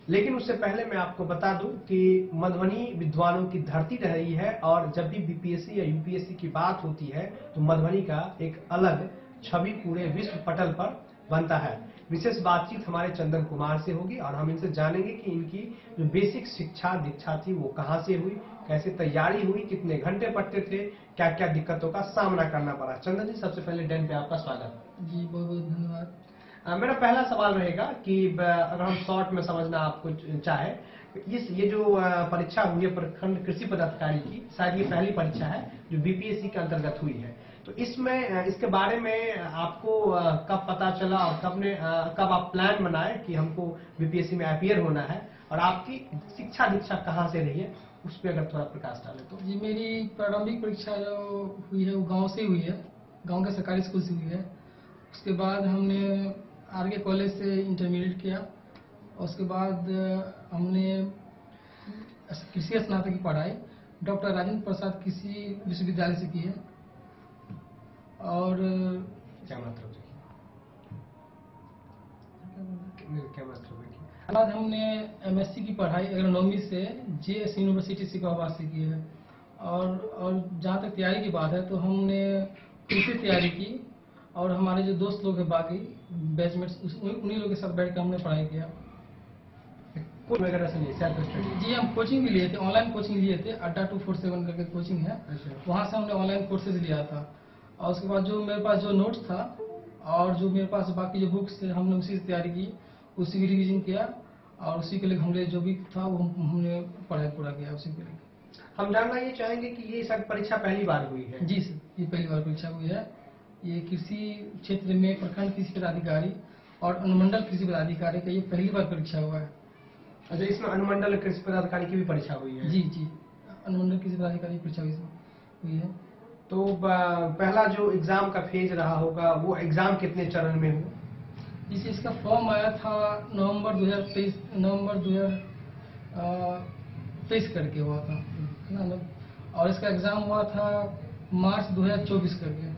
Speaker 13: लेकिन उससे पहले मैं आपको बता दूं कि मधुबनी विद्वानों की धरती रह रही है और जब भी बीपीएससी या यूपीएससी की बात होती है तो मधुबनी का एक अलग छवि पूरे विश्व पटल पर बनता है। विशेष बातचीत हमारे चंदन कुमार से होगी और हम इनसे जानेंगे कि इनकी जो बेसिक शिक्षा दीक्षा थी वो कहाँ से हुई, कैसे तैयारी हुई, कितने घंटे पढ़ते थे, क्या क्या दिक्कतों का सामना करना पड़ा। चंदन जी, सबसे पहले डेन पे आपका स्वागत।
Speaker 14: जी बहुत बहुत धन्यवाद।
Speaker 13: मेरा पहला सवाल रहेगा कि अगर हम शॉर्ट में समझना आपको चाहे, ये जो परीक्षा हुई है प्रखंड कृषि पदाधिकारी की, शायद ये पहली परीक्षा है जो बीपीएससी के अंतर्गत हुई है, तो इसमें इसके बारे में आपको कब पता चला और कब आप प्लान बनाए कि हमको बीपीएससी में अपीयर होना है और आपकी शिक्षा दीक्षा कहाँ से रही है? उस पर अगर थोड़ा प्रकाश डाले तो।
Speaker 14: जी, मेरी प्रारंभिक परीक्षा जो हुई है वो गांव से हुई है, गांव के सरकारी स्कूल से हुई है। उसके बाद हमने आरके कॉलेज से इंटरमीडिएट किया और उसके बाद हमने कृषि स्नातक की पढ़ाई डॉक्टर राजेंद्र प्रसाद कृषि विश्वविद्यालय से की है। और
Speaker 13: क्या मतलब
Speaker 14: बाद हमने एमएससी की पढ़ाई एग्रोनॉमी से जेएस यूनिवर्सिटी सिकंदराबाद से की है। और जहाँ तक तैयारी की बात है तो हमने कृषि तैयारी की और हमारे जो दोस्त लोग हैं बाकी बैचमेट्स उन्हीं लोगों के साथ बैठ कर हमने पढ़ाई किया।
Speaker 13: वगैरह से सेल्फ स्टडी?
Speaker 14: जी, हम कोचिंग भी लिए थे, ऑनलाइन कोचिंग लिए थे। अड्डा 247 करके कोचिंग है, वहाँ से हमने ऑनलाइन कोर्सेज लिया था। और उसके बाद जो मेरे पास जो नोट्स था और जो मेरे पास बाकी जो बुक्स थे हमने उसी से तैयारी की, उसी की रिवीजन किया और उसी के लिए हमने जो भी था वो हमने पढ़ाई पूरा किया उसी के लिए।
Speaker 13: हम जानना ये चाहेंगे कि ये सब परीक्षा पहली बार हुई है?
Speaker 14: जी सर, ये पहली बार परीक्षा हुई है। ये कृषि क्षेत्र में प्रखंड कृषि पदाधिकारी और अनुमंडल कृषि पदाधिकारी का ये पहली बार परीक्षा हुआ है।
Speaker 13: अच्छा, इसमें अनुमंडल कृषि पदाधिकारी की भी परीक्षा हुई है?
Speaker 14: जी जी, अनुमंडल कृषि पदाधिकारी की परीक्षा हुई है।
Speaker 13: तो पहला जो एग्जाम का फेज रहा होगा वो एग्जाम कितने चरण में हुआ?
Speaker 14: जिसे इसका फॉर्म आया था नवंबर 2023 करके हुआ था ना, और इसका एग्जाम हुआ था मार्च 2024 करके,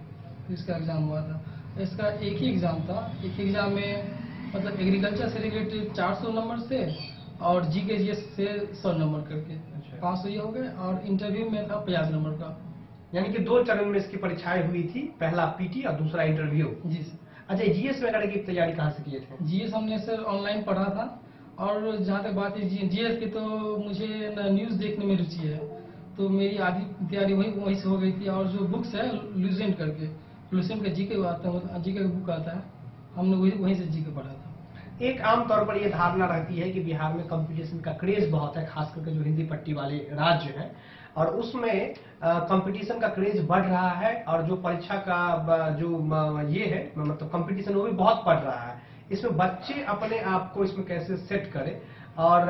Speaker 14: तो इसका एग्जाम हुआ था। इसका एक ही एग्जाम था, एक एग्जाम में मतलब एग्रीकल्चर से रिलेटेड 400 नंबर से और जीके जीएस से 100 नंबर करके 500 ये हो गए, और इंटरव्यू में था 50 नंबर का।
Speaker 13: यानी कि 2 चरण में इसकी परीक्षाएं हुई थी, पहला पीटी और दूसरा इंटरव्यू।
Speaker 14: जी सर।
Speaker 13: अच्छा, जीएस वगैरह की तैयारी कहाँ से किए थे?
Speaker 14: जीएस हमने सर ऑनलाइन पढ़ा था, और जहाँ तक बात है जीएस की तो मुझे न्यूज़ देखने में रुचि है, तो मेरी आधी तैयारी वहीं से हो गई थी। और जो बुक्स है लुसेंट करके, लुसेंट का जीके आता है, जीके का बुक आता है, हमने वहीं से जीके पढ़ा था।
Speaker 13: एक आम तौर पर यह धारणा रहती है कि बिहार में कंपटीशन का क्रेज बहुत है, खास करके जो हिंदी पट्टी वाले राज्य हैं, और उसमें कंपटीशन का क्रेज बढ़ रहा है, और जो परीक्षा का जो ये है मतलब कंपटीशन वो भी बहुत बढ़ रहा है। इसमें बच्चे अपने आप को इसमें कैसे सेट करें, और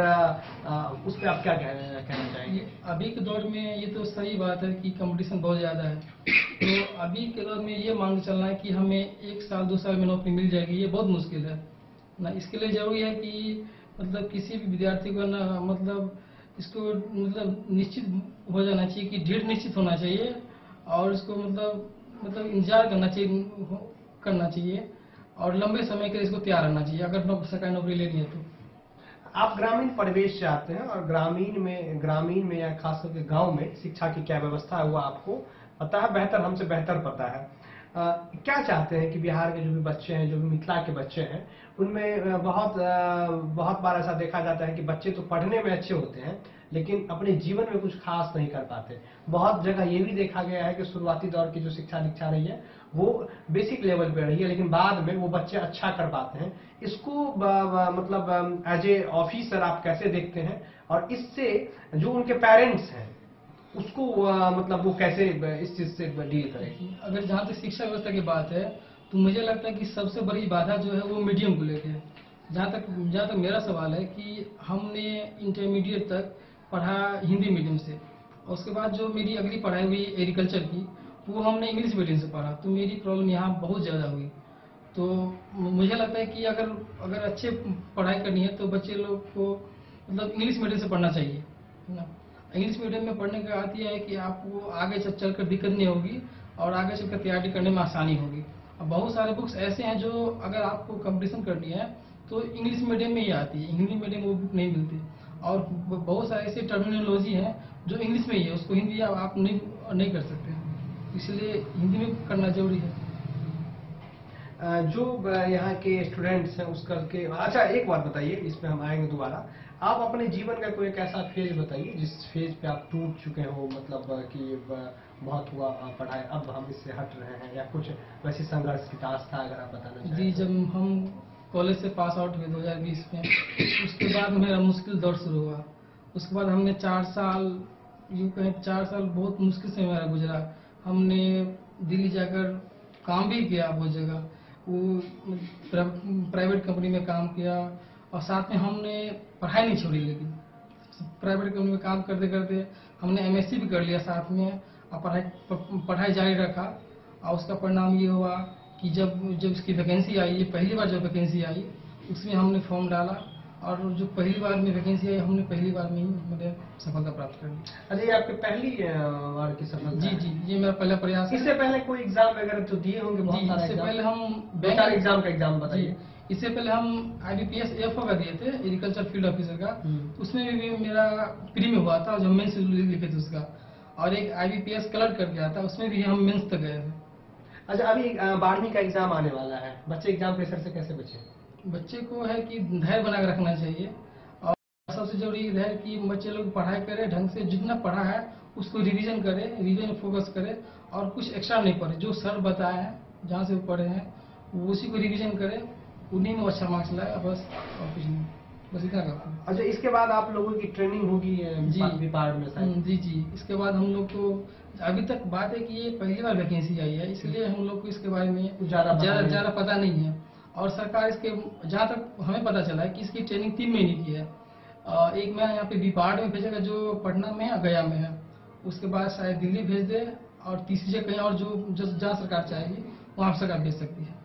Speaker 13: उस पर आप क्या कहना चाहेंगे?
Speaker 14: अभी के दौर में ये तो सही बात है कि कंपटीशन बहुत ज़्यादा है, तो अभी के दौर में ये मांग चलना है कि हमें 1 साल 2 साल में नौकरी मिल जाएगी, ये बहुत मुश्किल है ना। इसके लिए जरूरी है कि मतलब किसी भी विद्यार्थी को ना मतलब इसको मतलब निश्चित हो जाना चाहिए कि डेट निश्चित होना चाहिए, और इसको मतलब इंतजार करना चाहिए और लंबे समय के लिए इसको तैयार रहना चाहिए अगर सरकारी नौकरी लेनी है तो।
Speaker 13: आप ग्रामीण परिवेश से आते हैं, और ग्रामीण में या खास करके गांव में शिक्षा की क्या व्यवस्था है वो आपको पता है, बेहतर हमसे बेहतर पता है। क्या चाहते हैं कि बिहार के जो भी बच्चे हैं, जो भी मिथिला के बच्चे हैं, उनमें बहुत बार ऐसा देखा जाता है कि बच्चे तो पढ़ने में अच्छे होते हैं लेकिन अपने जीवन में कुछ खास नहीं कर पाते। बहुत जगह ये भी देखा गया है कि शुरुआती दौर की जो शिक्षा दीक्षा रही है वो बेसिक लेवल पे रही है, लेकिन बाद में वो बच्चे अच्छा कर पाते हैं। इसको मतलब एज ए ऑफिसर आप कैसे देखते हैं, और इससे जो उनके पेरेंट्स हैं उसको मतलब वो कैसे इस चीज से डील करें?
Speaker 14: अगर जहाँ तक शिक्षा व्यवस्था की बात है तो मुझे लगता है कि सबसे बड़ी बाधा जो है वो मीडियम को लेकर है। जहाँ तक मेरा सवाल है कि हमने इंटरमीडिएट तक पढ़ा हिंदी मीडियम से, और उसके बाद जो मेरी अगली पढ़ाई हुई एग्रीकल्चर की वो हमने इंग्लिश मीडियम से पढ़ा, तो मेरी प्रॉब्लम यहाँ बहुत ज़्यादा हुई। तो मुझे लगता है कि अगर अच्छे पढ़ाई करनी है तो बच्चे लोग को मतलब इंग्लिश मीडियम से पढ़ना चाहिए ना। इंग्लिश मीडियम में पढ़ने का अर्थ यह है कि आपको आगे चलकर दिक्कत नहीं होगी और आगे चलकर तैयारी करने में आसानी होगी। अब बहुत सारे बुक्स ऐसे हैं जो अगर आपको कंपटीशन करनी है तो इंग्लिश मीडियम में ही आती है, हिंदी मीडियम वो बुक नहीं मिलती। और बहुत सारे ऐसे टर्मिनोलॉजी हैं जो इंग्लिश में ही है, उसको हिंदी आप नहीं कर सकते, इसलिए हिंदी में करना जरूरी है।
Speaker 13: जो यहाँ के स्टूडेंट्स हैं उसका के अच्छा एक बात बताइए, इसमें हम आएंगे दोबारा। आप अपने जीवन का कोई एक ऐसा फेज बताइए जिस फेज पे आप टूट चुके हो, मतलब कि बहुत हुआ पढ़ाई, अब हम इससे हट रहे हैं, या कुछ वैसी संघर्ष की दास्तां अगर आप बताना चाहें?
Speaker 14: जी, जब हम कॉलेज से पास आउट हुए 2020 में, उसके बाद मेरा मुश्किल दौर शुरू हुआ। उसके बाद हमने 4 साल यूँ कहें 4 साल बहुत मुश्किल से मेरा गुजरा। हमने दिल्ली जाकर काम भी किया बहुत जगह, वो प्राइवेट कंपनी में काम किया, और साथ में हमने पढ़ाई नहीं छोड़ी, लेकिन प्राइवेट कंपनी में काम करते करते हमने MSc भी कर लिया साथ में और पढ़ाई जारी रखा। और उसका परिणाम ये हुआ कि जब इसकी वैकेंसी आई, ये पहली बार जो वैकेंसी आई उसमें हमने फॉर्म डाला और जो पहली बार में वैकेंसी आई हमने पहली बार में ही मतलब सफलता प्राप्त कर ली।
Speaker 13: अच्छा, ये आपके पहली बार की सफलता?
Speaker 14: जी जी, ये मेरा पहला प्रयास है।
Speaker 13: इससे पहले कोई एग्जाम वगैरह तो दिए होंगे बहुत सारे?
Speaker 14: इससे पहले हम
Speaker 13: बैंक एग्जाम का एग्जाम बताइए।
Speaker 14: इससे पहले हम IBPS AFO का दिए थे, एग्रीकल्चर फील्ड ऑफिसर का, उसमें भी मेरा प्री में हुआ था, जो मेंस लिखे थे उसका, और एक IBPS क्लर्क कर गया था, उसमें भी हम मेंस तक गए थे।
Speaker 13: अच्छा, अभी 12वीं का एग्जाम आने वाला है, बच्चे एग्जाम प्रेशर से कैसे बचे?
Speaker 14: बच्चे को है कि धैर्य बना के रखना चाहिए और सबसे जरूरी है कि बच्चे लोग पढ़ाई करें ढंग से, जितना पढ़ा है उसको रिवीजन करे, रिवीजन फोकस करे और कुछ एक्स्ट्रा नहीं पढ़े। जो सर बताए हैं जहाँ से वो पढ़े हैं उसी को रिवीजन करे, उन्हीं में अच्छा मार्क्स लाए, बस और कुछ नहीं, बस इतना करते हैं।
Speaker 13: अच्छा, इसके बाद आप लोगों की ट्रेनिंग होगी डिपार्टमेंट में?
Speaker 14: जी जी, इसके बाद हम लोग को अभी तक बात है कि ये पहली बार वैकेंसी आई है, इसलिए हम लोग को इसके बारे में ज़्यादा पता नहीं है। और सरकार इसके जहाँ तक हमें पता चला है कि इसकी ट्रेनिंग 3 महीने की है। एक मैं यहाँ पे बिपाड़ में भेजेगा जो पटना में है, गया में है, उसके बाद शायद दिल्ली भेज दे और तीसरी जगह कहीं और जो जहाँ सरकार चाहेगी वहाँ सरकार भेज सकती है।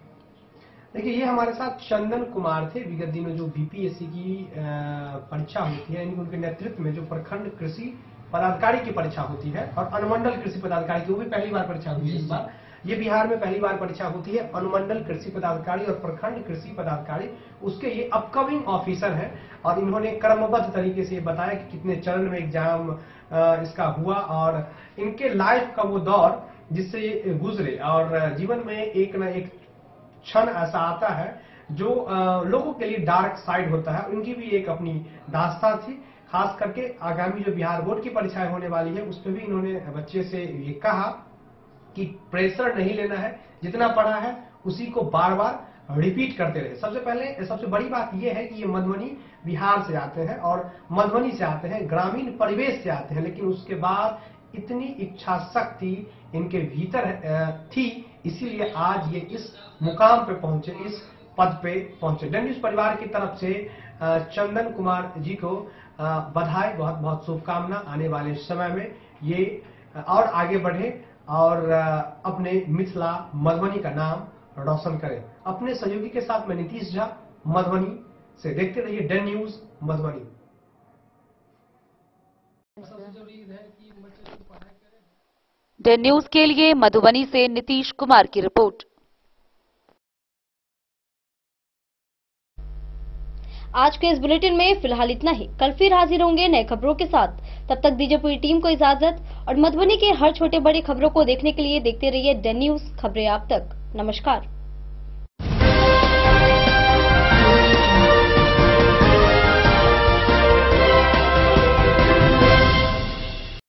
Speaker 13: देखिए, ये हमारे साथ चंदन कुमार थे। विगत दिनों जो BPSC की परीक्षा होती है, उनके नेतृत्व में जो प्रखंड कृषि पदाधिकारी की परीक्षा होती है और अनुमंडल कृषि पदाधिकारी की, वो भी पहली बार परीक्षा हुई है इस बार। ये बिहार में पहली बार परीक्षा होती है। अनुमंडल कृषि पदाधिकारी और प्रखंड कृषि पदाधिकारी, उसके ये अपकमिंग ऑफिसर हैं और इन्होंने क्रमबद्ध तरीके से बताया कि कितने चरण में एग्जाम इसका हुआ और इनके लाइफ का वो दौर जिससे ये गुजरे। और जीवन में एक न एक क्षण ऐसा आता है जो लोगों के लिए डार्क साइड होता है। उनकी भी एक अपनी दास्तां थी, खास करके आगामी जो बिहार बोर्ड की परीक्षाएं होने वाली है उस पर भी इन्होंने बच्चे से ये कहा कि प्रेशर नहीं लेना है, जितना पढ़ा है उसी को बार बार रिपीट करते रहे। सबसे बड़ी बात यह है कि ये मधुबनी बिहार से आते हैं और मधुबनी से आते हैं, ग्रामीण परिवेश से आते हैं, लेकिन उसके बाद इतनी इच्छा शक्ति इनके भीतर थी, इसीलिए आज ये इस मुकाम पे पहुंचे, इस पद पे पहुंचे। डन न्यूज परिवार की तरफ से चंदन कुमार जी को बधाई, बहुत बहुत शुभकामना। आने वाले समय में ये और आगे बढ़े और अपने मिथिला मधुबनी का नाम रोशन करें। अपने सहयोगी के साथ मैं नीतीश झा, मधुबनी से। देखते रहिए done news Madhubani.
Speaker 3: Done news के लिए मधुबनी से नीतीश कुमार की रिपोर्ट।
Speaker 1: आज के इस बुलेटिन में फिलहाल इतना ही। कल फिर हाजिर होंगे नए खबरों के साथ। तब तक दीजिए पूरी टीम को इजाजत और मधुबनी के हर छोटे बड़े खबरों को देखने के लिए देखते रहिए डन न्यूज, खबरें आप तक। नमस्कार।